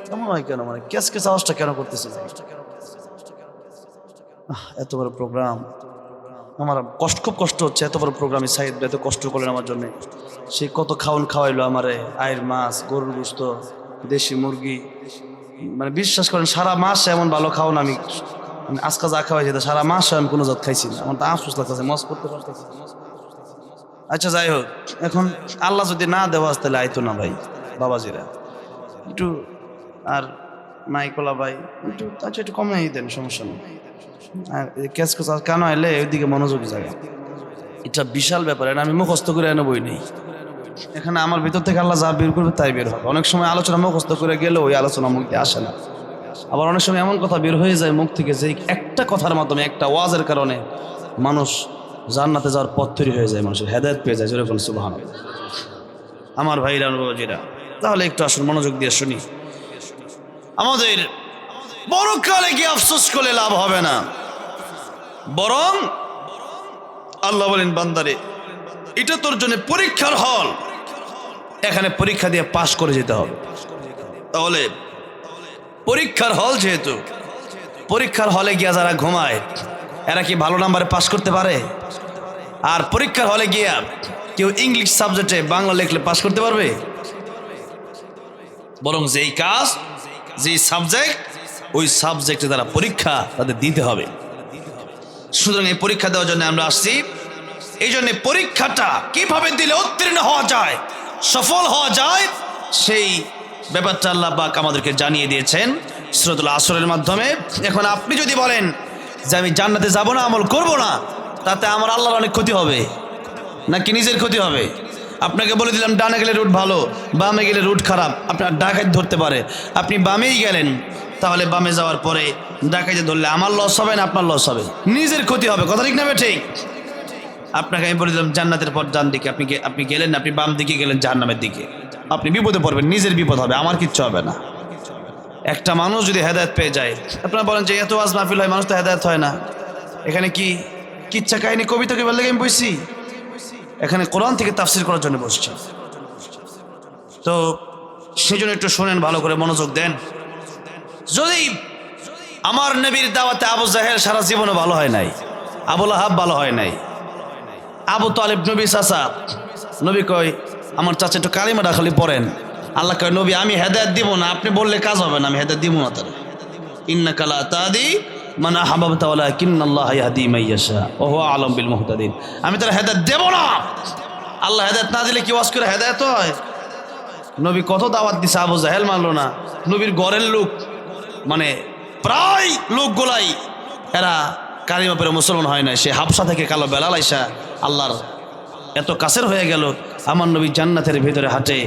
কেমন হয় কেন, মানে ক্যাস ক্যাস আওয়াজটা কেন করতেছে? এত বড় প্রোগ্রাম, আমার খুব কষ্ট হচ্ছে। এত বড় প্রোগ্রামে সাইদ এত কষ্ট করলেন আমার জন্য। সে কত খাওয়াইলো আমারে, আয়ের মাছ, গরুর গোশত, দেশি মুরগি, মানে বিশ্বাস করেন সারা মাস এমন ভালো খাওয়ান আমি আজকে যা খাওয়াই যেত, সারা মাস আমি কোনো জাত খাইছি না। আমার তো আফসোস লাগতেছে, মজ করতে পারতেছি। আচ্ছা যাই হোক, এখন আল্লাহ যদি না দেওয়া তাহলে আইতো না ভাই বাবাজিরা, একটু আর নাইকলা ভাই একটু, আচ্ছা একটু কমে দেন, সমস্যা নেই। আর ক্যাচ কেন এলে ওইদিকে মনোযোগী জায়গা, এটা বিশাল ব্যাপার। এটা আমি মুখস্থ করে এনে বই নেই, এখানে আমার ভিতর থেকে আল্লাহ যা বের করবে তাই বের হবে। অনেক সময় আলোচনা মুখস্থ করে গেলে ওই আলোচনা মুখ দিয়ে আসে না। আবার অনেক সময় এমন কথা বের হয়ে যায় মুখ থেকে যে একটা কথার মাধ্যমে, একটা ওয়াজের কারণে মানুষ জান্নাতে যাওয়ার পথ তৈরি হয়ে যায়, মানুষের হেদায়েত পেয়ে যায়। যেরকম সুবহানাল্লাহ। আমার ভাইরা বাবাজিরা, তাহলে একটু আসুন মনোযোগ দিয়ে শুনি। আমাদের পরকালে গিয়ে আফসোস করলে লাভ হবে না, বরং আল্লাহ বলেন বান্দারে, এটা তোর জন্য পরীক্ষার হল, এখানে পরীক্ষা দিয়ে পাশ করে যেতে হবে। তাহলে পরীক্ষার হল যেহেতু, পরীক্ষার হলে গিয়া যারা ঘুমায় এরা কি ভালো নাম্বারে পাশ করতে পারে? আর পরীক্ষার হলে গিয়া কেউ ইংলিশ সাবজেক্টে বাংলা লিখলে পাশ করতে পারবে? বরং যেই কাজ, যেই সাবজেক্ট, ওই সাবজেক্টে তারা পরীক্ষা তাদের দিতে হবে। সুতরাং এই পরীক্ষা দেওয়ার জন্য আমরা আসছি। এই জন্য পরীক্ষাটা কিভাবে দিলে উত্তীর্ণ হওয়া যায়, সফল হওয়া যায়, সেই ব্যাপারটা আল্লাহ পাক আমাদেরকে জানিয়ে দিয়েছেন সূরাতুল আসরের মাধ্যমে। এখন আপনি যদি বলেন যে আমি জান্নাতে যাব না, আমল করব না, তাতে আমার আল্লাহর অনেক ক্ষতি হবে নাকি নিজের ক্ষতি হবে? আপনাকে বলে দিলাম ডানে গেলে রুট ভালো, বামে গেলে রুট খারাপ, আপনার ডাকাত ধরতে পারে। আপনি বামেই গেলেন, তাহলে বামে যাওয়ার পরে ডাকাইতে ধরলে আমার লস হবে না আপনার লস হবে, নিজের ক্ষতি হবে। কথা ঠিক না ঠিক? আপনাকে আমি বলে দিলাম জান্নাতের পর ডান দিকে, আপনি গেলেন, আপনি বাম দিকে গেলেন জাহান্নামের দিকে, আপনি বিপদে পড়বেন, নিজের বিপদ হবে, আমার কিচ্ছু হবে না। একটা মানুষ যদি হেদায়েত পেয়ে যায়, আপনারা বলেন যে এত ওয়াজ মাহফিল হয়, মানুষ তো হেদায়েত হয় না। এখানে কি কিচ্ছা কাহিনী কবিতা কেবল লেগে আমি বসছি? এখানে কোরআন থেকে তাফসির করার জন্য বসছি। তো সেই জন্য একটু শোনেন, ভালো করে মনোযোগ দেন। যদি আমার নবীর দাওয়াতে আবু জাহেল সারা জীবনও ভালো হয় নাই, আবু লাহাব ভালো হয় নাই, আবু তালিব নবী চাচা, নবী কয় আমার চাচা একটু কালিমাটা খালি পড়েন। আল্লাহ কয় নবী আমি হেদায়েত দিব না, আপনি বললে কাজ হবে না, আমি হেদায়েত দিব না। তার ইন্নাকা লা তাহদি মান আহবাবতা ওয়ালাকিন্নাল্লাহা ইয়াহদি মান ইয়াশা ওয়া হুয়া আ'লাম বিল মুহতাদিন। আমি তার হেদায়েত দেব না। আল্লাহ হেদায়েত না দিলে কি ওয়াজ করে হেদায়েত হয়? নবী কত দাওয়াত দিছে, আবু জাহেল মানলো না। নবীর ঘরের লোক, মানে প্রায় লোকগুলাই এরা কালিমা পড়ে মুসলমান হয় না। সে হাবসা থেকে কালো বেলাল আইসা আল্লাহর এত কাছের হয়ে গেল। আমার নবী জান্নাতের ভিতরে হাঁটে,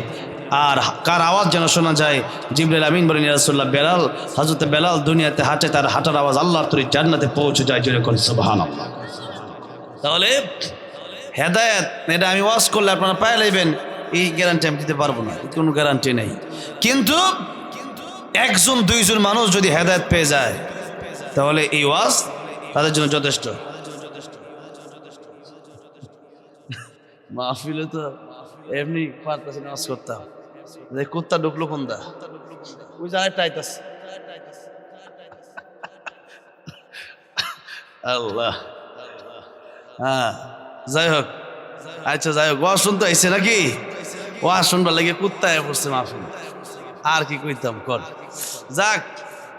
আর কার আওয়াজ যেন শোনা যায়, জিবরাইল আমিন বলেন ইয়া রাসূলুল্লাহ, বেলাল, হযরত বেলাল দুনিয়াতে হাঁটে, তার হাঁটার আওয়াজ আল্লাহর তরি জান্নাতে পৌঁছে যায়। যেরকম সুবহানাল্লাহ। তাহলে হেদায়েত এটা আমি ওয়াজ করলে আপনারা পায়ে লইবেন, এই গ্যারান্টি আমি দিতে পারবো না, কোনো গ্যারান্টি নেই। কিন্তু একজন দুইজন মানুষ যদি হেদায়েত পেয়ে যায়, তাহলে এই ওয়াজ তাদের জন্য যথেষ্ট। মাহফিলে তো এমনি পারতেছি নামাজ করতাম, কুত্তা ঢুকলো কোন দা, ওই যে আরেকটা আইতাছে। আল্লাহ, হ্যাঁ যাই হোক, আচ্ছা যাই হোক, ওয়াজ শুনতে আইছে নাকি? ওয়াজ শুনবার লাগে কুত্তায় পড়ছে মাহফিল, আর কি কইতাম কর। যাক,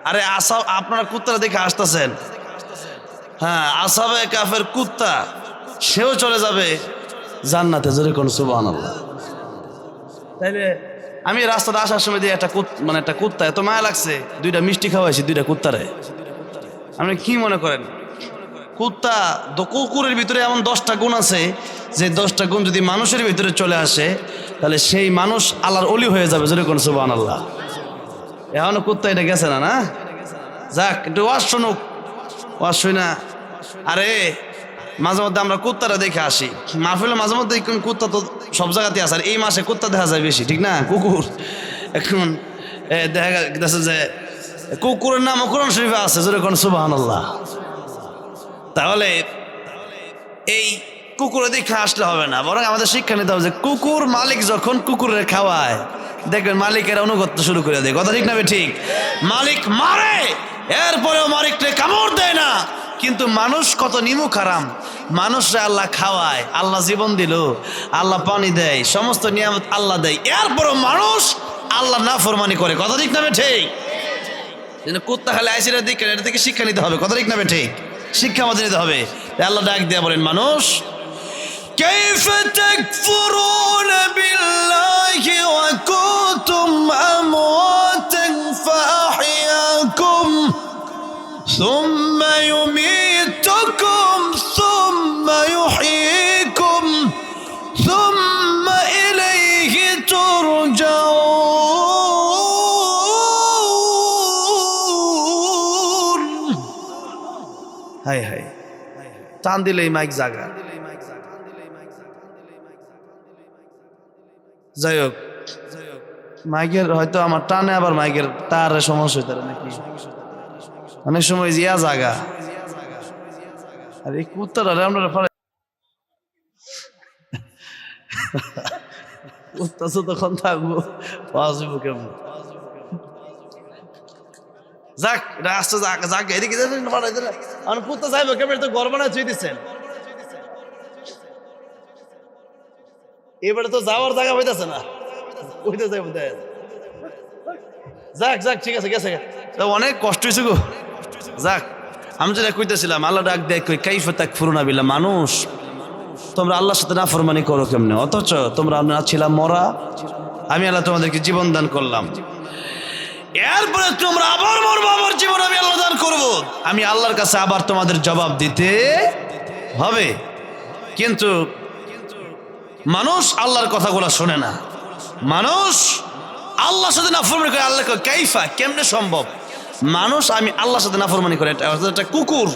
আরে আসাব, আপনারা কুত্তারা দেখে আসতেছেন, হ্যাঁ আসাবে কাফের কুত্তা, সেও চলে যাবে জান্নাতে, জোরে কোন সুবহানাল্লাহ। তাইলে আমি রাস্তাটা আসার সময় দিয়ে একটা মানে একটা কুত্তা, এত মায়া লাগছে, দুইটা মিষ্টি খাওয়াইছি দুইটা কুত্তারে। আপনি কি মনে করেন কুত্তা, কুকুরের ভিতরে এমন 10টা গুণ আছে যে 10টা গুণ যদি মানুষের ভিতরে চলে আসে তাহলে সেই মানুষ আল্লাহর ওলি হয়ে যাবে, জোরে কোন সুবহানাল্লাহ। এখনো কুত্তা এটা গেছে না, না যাক, একটু ওয়াজ শুনুক, ওয়াজ শুই না। আরে মাঝে মধ্যে আমরা কুত্তারা দেখে আসি মাহফিলে, মাঝে মধ্যে কুত্তা তো সব জায়গাতে আছে, আর এই মাসে কুত্তা দেখা যায় বেশি, ঠিক না? কুকুর এখন দেখা গেছে যে কুকুরের নাম কোরআন শরীফে আছে, জোরে কোন সুবহানাল্লাহ। তাহলে এই কুকুরের দিকে আসলে হবে না, বরং আমাদের শিক্ষা নিতে হবে যে কুকুর মালিক যখন কুকুরের খাওয়ায়, দেখবেন মালিকের অনুগত্য শুরু করে দেয়, কথা ঠিক না? ঠিক, মালিক মারে এরপরেও মালিককে কামড় দেয় না, কিন্তু মানুষ কত নিমুখ হারাম, মানুষরা আল্লাহ খাওয়ায়, আল্লাহ জীবন দিল, আল্লাহ পানি দেয়, সমস্ত নিয়ামত আল্লাহ দেয়, এরপরও মানুষ আল্লাহ নাফরমানি করে, কথা ঠিক না? ঠিক, কুত্তা খালে আইসিরা দিকে, এটা থেকে শিক্ষা নিতে হবে, কথা ঠিক না? ঠিক, শিক্ষা আমাদের নিতে হবে। আল্লাহ ডাক দিয়া বলেন, মানুষ কাইফা তাকফুরুনা বিল্লাহি ওয়া কুনতুম আমওয়াতান ফাআহইয়াকুম সুম্মা ইউমীতুকুম সুম্মা ইউহয়ীকুম সুম্মা ইলাইহি তুরজাউন। হায় হায়, টান দিলেই মাইক জাগা। যাই হোক, মাইকের হয়তো আমার টানে, আবার মাইকের তার সমস্যা হইতে নাকি, অনেক সময় জিয়া জাগা। আর এই কুত্তাটা আমরা কুত্তা তখন থাকবো, আসবো কেমন। যাক, এটা আসছে, যাক যাক, এদিকে আমার কুত্তা যাইবো কেমন, তো গর্ব না ছুঁই দিচ্ছেন, এবারে তো যাওয়ার জায়গা হইতেছে না, ওইতে যাইব। যাক যাক, ঠিক আছে, গেছে, অনেক কষ্ট হয়েছে গো। যাক, আমি যেটা কইতেছিলাম, আল্লাহ ডাক দেখ, কাইফা তাকফুরুনা বিল্লাহ, মানুষ তোমরা আল্লাহর সাথে নাফরমানি করো কেমনে, অথচ তোমরা আমরা ছিলাম মরা, আমি আল্লাহ তোমাদেরকে জীবন দান করলাম, এরপরে তোমরা আবার মরবো, আবার জীবন আমি আল্লাহ দান করবো, আমি আল্লাহর কাছে আবার তোমাদের জবাব দিতে হবে। কিন্তু মানুষ আল্লাহর কথাগুলো শোনে না, মানুষ আল্লাহর সাথে নাফরমানি করে। আল্লাহ কাইফা, কেমনে সম্ভব? মানুষ আমি আল্লাহর সাথে নাফরমানি করে, একটা কুকুর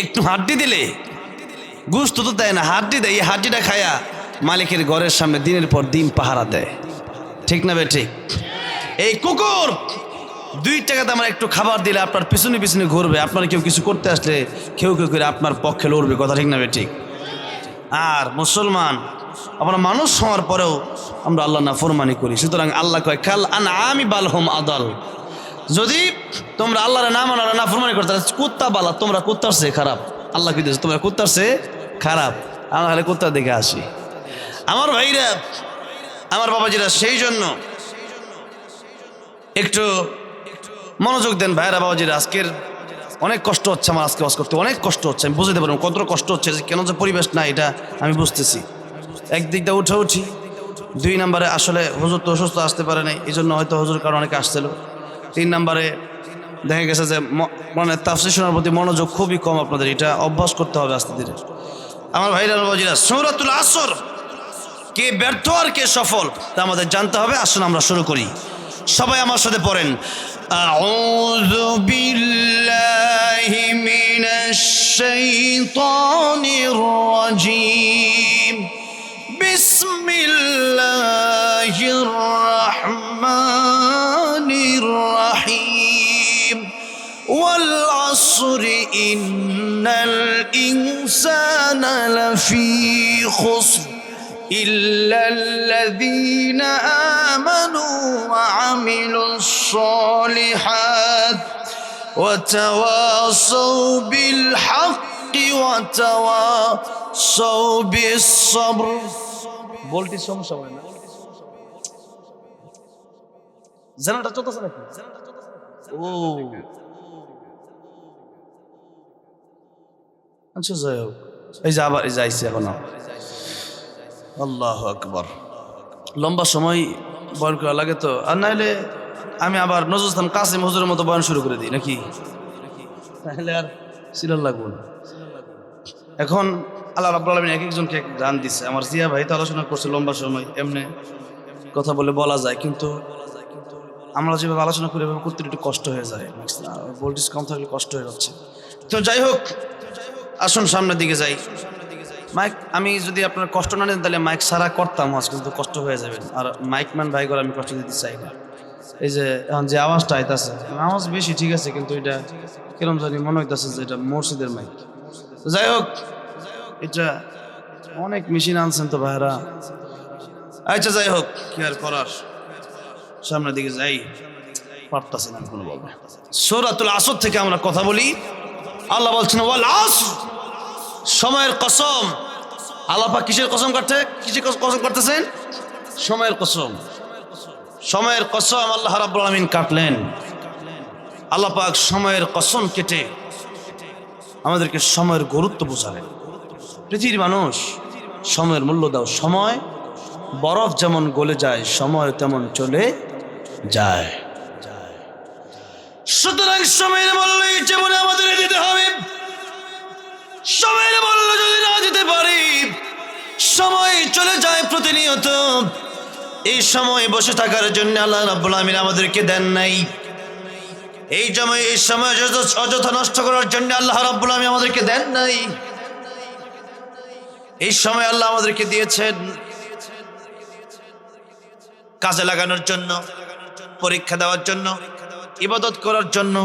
একটু হাড্ডি দিলে গোশত তো দেয় না, হাড্ডি দেয়, এই হাড্ডিটা খায়া মালিকের ঘরের সামনে দিনের পর দিন পাহারা দেয়, ঠিক না? ঠিক, এই কুকুর 2 টাকাতে আমার একটু খাবার দিলে আপনার পিছনে পিছনে ঘুরবে, আপনার কেউ কিছু করতে আসলে কেউ কেউ করে আপনার পক্ষে লড়বে, কথা ঠিক না? ঠিক। আর মুসলমান আমরা মানুষ হওয়ার পরেও আমরা আল্লাহ নাফরমানি করি, সুতরাং আল্লাহ কয় কাল আনআমি বাল হুম আদাল, যদি তোমরা আল্লাহর নাম আর নাফরমানি করতে কুত্তা বালা, তোমরা কুত্তার চেয়ে খারাপ, আল্লাহ কি দিয়েছে, তোমরা কুত্তার চেয়ে খারাপ। আমরা খালি কুত্তা দেখে আসি। আমার ভাইরা, আমার বাবাজিরা, সেই জন্য একটু মনোযোগ দেন ভাইরা, বাবাজিরা, আজকের অনেক কষ্ট হচ্ছে আমার, আজকে ওয়াজ করতে অনেক কষ্ট হচ্ছে, আমি বুঝতে পারবো কতটা কষ্ট হচ্ছে, কেন যে পরিবেশ না এটা আমি বুঝতেছি। একদিকটা উঠে উঠি, 2 নম্বরে আসলে হুজুর তো অসুস্থ, আসতে পারে নাই, এই জন্য হয়তো হুজুর কারণ অনেকে আসছিল। 3 নম্বরে দেখা গেছে যে মানে তাফসীর শোনার প্রতি মনোযোগ খুবই কম আপনাদের, এটা অভ্যাস করতে হবে আস্তে ধীরে। আমার ভাইরা বাবাজিরা, সূরাতুল আসর, কে ব্যর্থ আর কে সফল তা আমাদের জানতে হবে। আসুন আমরা শুরু করি, সবাই আমার সাথে পড়েন, আউযু বিল্লাহি মিনাশ শাইতানির রাজীম, বিসমিল্লাহির রাহমানির রাহিম, ওয়াল আসরি ইন্নাল ইনসানা لفي خسر إلا الذين آمنوا وعملوا الصالحات وتواصوا بالحق وتواصوا بالصبر. বলটি সমস্যা হয় না, জানাটা চলতেছে নাকি? ও আচ্ছা, যাই হোক, এই যে আবার যাইছে এখন। আল্লাহু আকবার। লম্বা সময় বয়ান করা লাগে তো, আর নাহলে আমি আবার নজরুল ইসলাম কাসিম হুজুরের মতো বয়ান শুরু করে দিই নাকি, তাহলে আর সিরিয়াল লাগবো না। এখন আল্লাহ রাব্বুল আলামিন এক একজনকে এক গান দিচ্ছে। আমার জিয়া ভাই তো আলোচনা করছে লম্বা সময়, এমনি কথা বলা যায়, কিন্তু আমরা যেভাবে আলোচনা করি এভাবে করতে একটু কষ্ট হয়ে যায়, ভোল্টেজ কম থাকলে কষ্ট হয়ে যাচ্ছে। তো যাই হোক, আসুন সামনের দিকে যাই। মাইক আমি যদি আপনার কষ্ট না নেন তাহলে মাইক সারা করতাম, আজ কিন্তু কষ্ট হয়ে যাবেন, আর মাইকম্যান ভাই করে আমি কষ্ট দিতে চাই না। এই যে এখন যে আওয়াজটা আইতাছে, আওয়াজ বেশি ঠিক আছে, কিন্তু এটা কিরম জানি মনে হইতেছে যে এটা মসজিদের মাইক। যাই হোক, এটা অনেক মেশিন আনছেন তো ভাইরা। আচ্ছা যাই হোক, কি আর করার, সামনের দিকে যাই, পারতাছি না কোনো বলবো। সূরাতুল আসর থেকে আমরা কথা বলি। আল্লাহ বলছেন ওয়াল আসর, সময়ের কসম। আল্লাহ পাক কিসের কসম করতেছেন? সময়ের কসম। সময়ের কসম আল্লাহ রাব্বুল আলামিন কাটলেন। আল্লাহ পাক সময়ের কসম কেটে আমাদেরকে সময়ের গুরুত্ব বোঝালেন। পৃথিবীর মানুষ, সময়ের মূল্য দাও। সময় বরফ যেমন গলে যায়, সময় তেমন চলে যায়। সুতরাং সময়ের মূল্য এই জীবনে আমাদের দিতে হবে। সময়ের মূল্য যদি না দিতে পারি, সময় চলে যায় প্রতিনিয়ত। এই সময় বসে থাকার জন্য আল্লাহ রাব্বুল আলামিন আমাদেরকে দেন নাই। এই সময় অযথা নষ্ট করার জন্য আল্লাহ রাব্বুল আলামিন আমাদেরকে দেন নাই। এই সময় আল্লাহ আমাদেরকে দিয়েছেন কাজে লাগানোর জন্য, পরীক্ষা দেওয়ার জন্য, ইবাদত করার জন্য।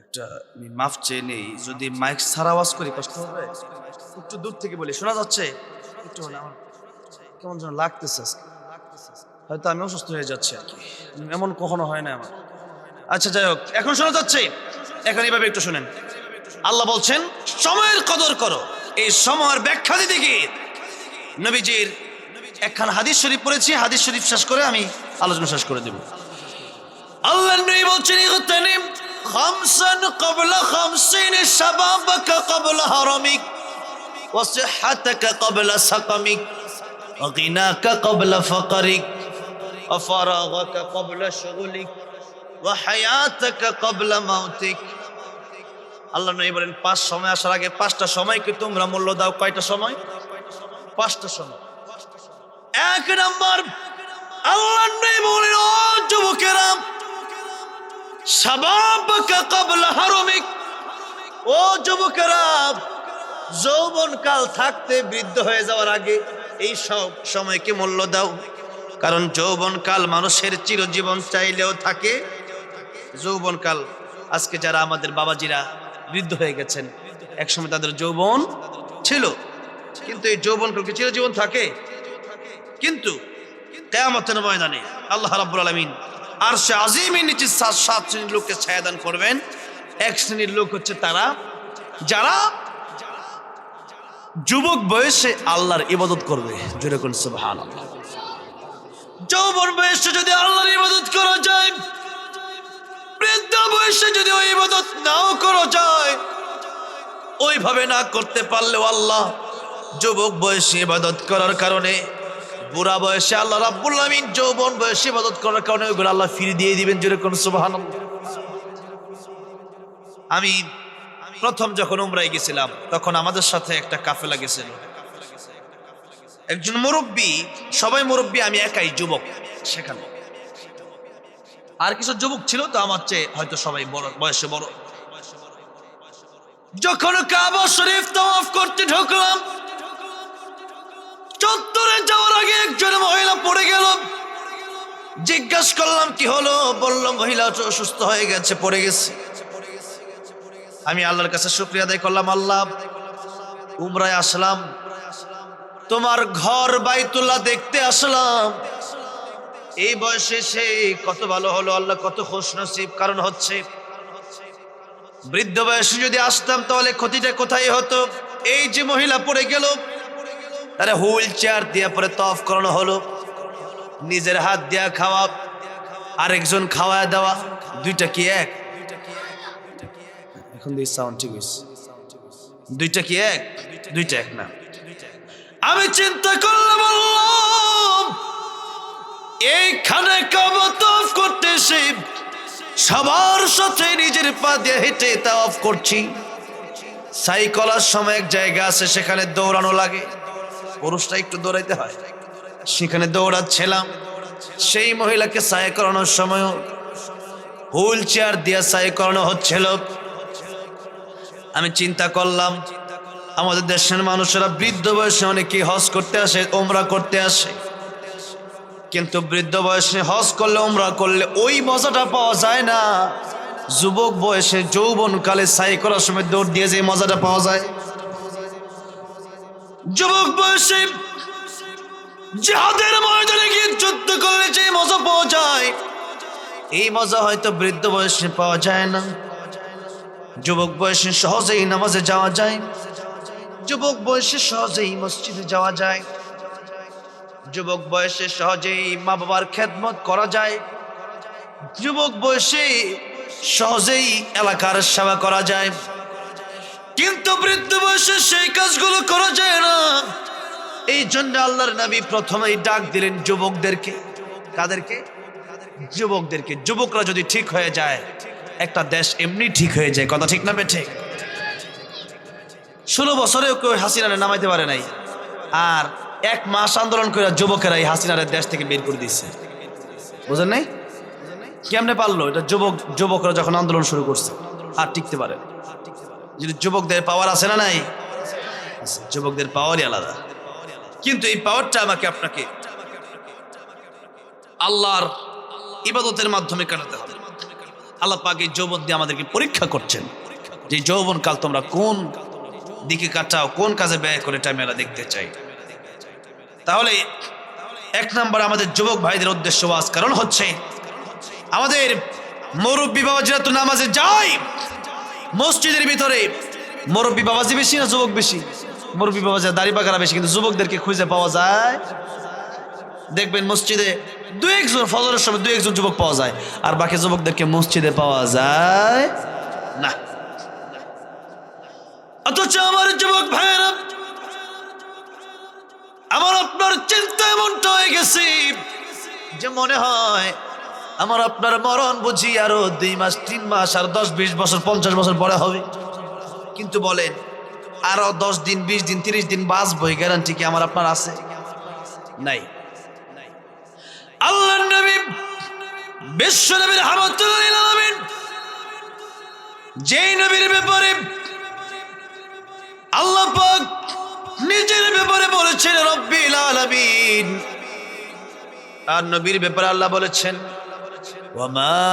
একটা আমি মাফ চেয়ে নেই, যদি মাইক ছাড়া আওয়াজ করি কষ্ট হবে। একটু দূর থেকে বলি, শোনা যাচ্ছে? একটু কেমন যেন লাগতেছে, হয়তো আমি অসুস্থ হয়ে যাচ্ছি আর কি, এমন কখনো হয় না আমার। আচ্ছা যাই হোক, এখন শোনা যাচ্ছে? এখন এইভাবে একটু শুনেন। আল্লাহ বলছেন সময়ের কদর করো। এই সময়ের ব্যাখ্যা দিতে গিয়ে নবীজির একখান হাদিস শরীফ পড়েছি, হাদিস শরীফ শেষ করে আমি আলোচনা শেষ করে দেব। আল্লাহ নবী বলছেন ইগতানিম খামসান ক্বাবলা খামসিন শাবাবাকা ক্বাবলা হারামিক ওয়া সিহহাতাকা ক্বাবলা সাকামিক ওয়া গিনাকা ক্বাবলা ফাকরিক ওয়া ফারাগাকা ক্বাবলা শুগুলিক ওয়া হায়াতাকা ক্বাবলা মাউতিক। আল্লাহ নবী বলেন 5 সময় আসার আগে 5টা সময়কে তোমরা মূল্য দাও। কয়টা সময়? 5টা সময়। 1 নাম্বার, আল্লাহ নবী বলেন ও যুবকেরা, শাবাবাকা ক্বাবলা হারামিক, ও যুবকেরা, যৌবনকাল থাকতে বৃদ্ধ হয়ে যাওয়ার আগে এই সব সময়কে মূল্য দাও। কারণ যৌবনকাল মানুষের চিরজীবন চাইলেও থাকে। যৌবনকাল, আজকে যারা আমাদের বাবাজিরা বৃদ্ধ হয়ে গেছেন, একসময় তাদের যৌবন ছিল, কিন্তু এই যৌবনকালকে চিরজীবন থাকে। কিন্তু কিয়ামতের ময়দানে আল্লাহ রাব্বুল আলামিন আরশে আজিমের নিচে 7 শ্রেণীর লোককে ছায়াদান করবেন। এক শ্রেণীর লোক হচ্ছে তারা যারা যুবক বয়সে আল্লাহর ইবাদত করবে। জোরে কোন সুবহানাল্লাহ। যৌবন বয়সে যদি আল্লাহর ইবাদত করা যায়, বৃদ্ধ বয়সে যদি ওই ইবাদত নাও করা যায়, ওইভাবে না করতে পারলেও আল্লাহ যুবক বয়সে ইবাদত করার কারণে, বুড়া বয়সে আল্লাহ রাব্বুল আলামিন যৌবন বয়সে ইবাদত করার কারণে ওইগুলো আল্লাহ ফিরিয়ে দিয়ে দিবেন। জোরে কোন সুবহানাল্লাহ। আমি প্রথম যখন উমরায় গেছিলাম, তখন আমাদের সাথে একটা কাফেলা গেছিল। একজন মুরব্বী, সবাই মুরব্বী, আমি একাই যুবক সেখানে। আর কিছু যুবক ছিল তো আমার চেয়ে, হয়তো সবাই বড় বয়সে বড়। যখন কাবা শরীফ তাওয়াফ করতে ঢুকলাম, চত্বরে যাওয়ার আগে একজন মহিলা পড়ে গেল। জিজ্ঞাসা করলাম কি হলো? বলল মহিলা অসুস্থ হয়ে গেছে, পড়ে গেছে। আমি আল্লাহর কাছে শুকরিয়া আদায় করলাম, আল্লাহ উমরায় আসলাম, তোমার ঘর বাইতুল্লাহ দেখতে আসলাম, এই বয়সে সে কত ভালো হলো আল্লাহ, কত খুশনসিব। কারণ হচ্ছে বৃদ্ধ বয়সে যদি আসতাম তাহলে ক্ষতিটা কোথায় হতো? এই যে মহিলা পড়ে গেল, তারা হুইল চেয়ার দিয়ে পরে তফ করানো হলো, নিজের হাত দিয়া খাওয়া, আরেকজন খাওয়া দেওয়া, দুইটা কি এক? এখন দিয়ে সাউন্ড ঠিক হয়েছে, দুইটা কি এক? দুইটা এক না। আমি চিন্তা করলাম আল্লাহ, এইখানে কাবা তওয়াফ করতে এসে সবার সাথে নিজের পা দিয়ে হেঁটে তাওয়াফ করছি, সাই করার সময় এক জায়গা আছে সেখানে দৌড়ানো লাগে, পুরুষটা একটু দৌড়াইতে হয়, সেখানে দৌড়াচ্ছিলাম। সেই মহিলাকে সাই করানোর সময় হুইল চেয়ার দিয়ে সাই করানো হচ্ছিল। আমি চিন্তা করলাম, আমাদের দেশের মানুষেরা বৃদ্ধ বয়সে অনেকে হজ করতে আসে, ওমরা করতে আসে, কিন্তু বৃদ্ধ বয়সে হজ করলে ওমরা করলে ওই মজাটা পাওয়া যায় না যুবক বয়সে, যৌবন কালে সাই করার সময় দৌড় দিয়ে যে মজাটা পাওয়া যায়। যুবক বয়সে জিহাদের ময়দানে গিয়ে যুদ্ধ করলে যে মজা পাওয়া যায়, এই মজা হয়তো বৃদ্ধ বয়সে পাওয়া যায় না। যুবক বয়সে সহজেই নামাজে যাওয়া যায়, যুবক বয়সে সহজেই মসজিদে যাওয়া যায়, যুবক বয়সে সহজেই মা বাবার খেদমত করা যায়, যুবক বয়সে সহজেই এলাকার সেবা করা যায়, কিন্তু বৃদ্ধ বয়সে সেই কাজগুলো করা যায় না। এই জন্য আল্লাহর নবী প্রথমেই ডাক দিলেন যুবকদেরকে। কাদেরকে? যুবকদেরকে। যুবকরা যদি ঠিক হয়ে যায় একটা দেশ এমনি ঠিক হয়ে যায়, কথা ঠিক না বেঠে? 16 বছরেও কেউ হাসিনারে নামাইতে পারে নাই, আর 1 মাস আন্দোলন করে যুবকেরা এই হাসিনারের দেশ থেকে বের করে দিচ্ছে। বুঝেন নাই কেমনে পারলো? এটা যুবকরা যখন আন্দোলন শুরু করছে আর টিকতে পারে। যদি যুবকদের পাওয়ার আছে না নাই? যুবকদের পাওয়ারই আলাদা, কিন্তু এই পাওয়ারটা আমাকে আপনাকে আল্লাহর ইবাদতের মাধ্যমে কাটাতে হবে। আল্লাহ পাক এই যৌবন দিয়ে আমাদেরকে পরীক্ষা করছেন যে যৌবন কাল তোমরা কোন দিকে কাটাও, কোন কাজে ব্যয় করে, এটা আমরা দেখতে চাই। তাহলে 1 নম্বর আমাদের যুবক ভাইদের উদ্দেশ্য ওয়াজ, কারণ হচ্ছে আমাদের মুরব্বী বাবাজিরা তো নামাজে যায়, মসজিদের ভিতরে মুরব্বী বাবাজি বেশি না যুবক বেশি? মুরব্বী বাবাজি দাড়ি পাকারা বেশি, কিন্তু যুবকদেরকে খুঁজে পাওয়া যায়। দেখবেন মসজিদে 2-1 জন, ফজরের সময় 2-1 জন যুবক পাওয়া যায়, আর বাকি যুবকদেরকে মসজিদে পাওয়া যায় না। অথচ আমার যুবক ভাইয়েরা, আমার আপনার চিন্তা এমনটা হয়ে গেছে যে মনে হয় আমার আপনার মরণ বুঝি আরো 2 মাস 3 মাস আর 10-20 বছর 50 বছর পরে হবে। কিন্তু বলেন আরো 10 দিন 20 দিন 30 দিন বাঁচবো, এই গ্যারান্টি কি আমার আপনার আছে? নাই। আল্লাহর নবী বিশ্ব নবীর রাহমাতুল লিল আলামিন, যেই নবীর ব্যাপারে আল্লাহ পাক নিজের ব্যাপারে বলেছেন রব্বিল আলামিন, আর নবীর ব্যাপারে আল্লাহ বলেছেন ওয়ামা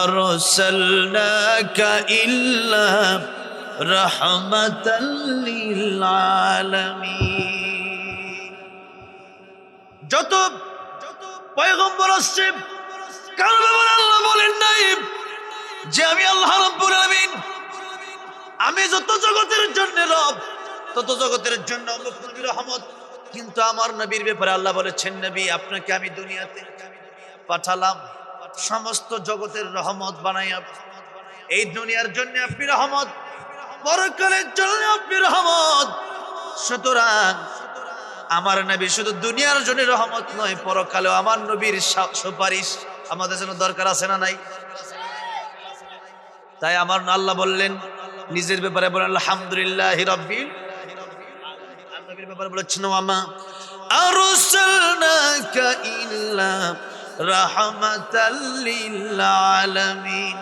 আরসালনাকা ইল্লা রাহমাতাল লিল আলামিন। যত পয়গম্বর আসছে কারো ব্যাপারে আল্লাহ বলেন নাই যে আমি আল্লাহ রাব্বুল আলামিন, আমি যত জগতের জন্য রব, তত জগতের জন্য অমুক নবীর রহমত। কিন্তু আমার নবীর ব্যাপারে আল্লাহ বলেছেন নবী আপনাকে আমি দুনিয়াতে পাঠালাম সমস্ত জগতের রহমত বানাইয়া। এই দুনিয়ার জন্য আপনি রহমত, পরকালের জন্য আপনি রহমত। সুতরাং আমার নবী শুধু দুনিয়ার জন্য রহমত নয়, পরকালেও আমার নবীর সুপারিশ আমাদের জন্য দরকার আছে না নাই? তাই আমার আল্লাহ বললেন নিজের ব্যাপারে বলেন আলহামদুলিল্লাহি রাব্বিল আলামিন। নবীর ব্যাপারে বলেছেন ওয়ামা আরসালনাকা ইল্লা রাহমাতাল লিল আলামিন।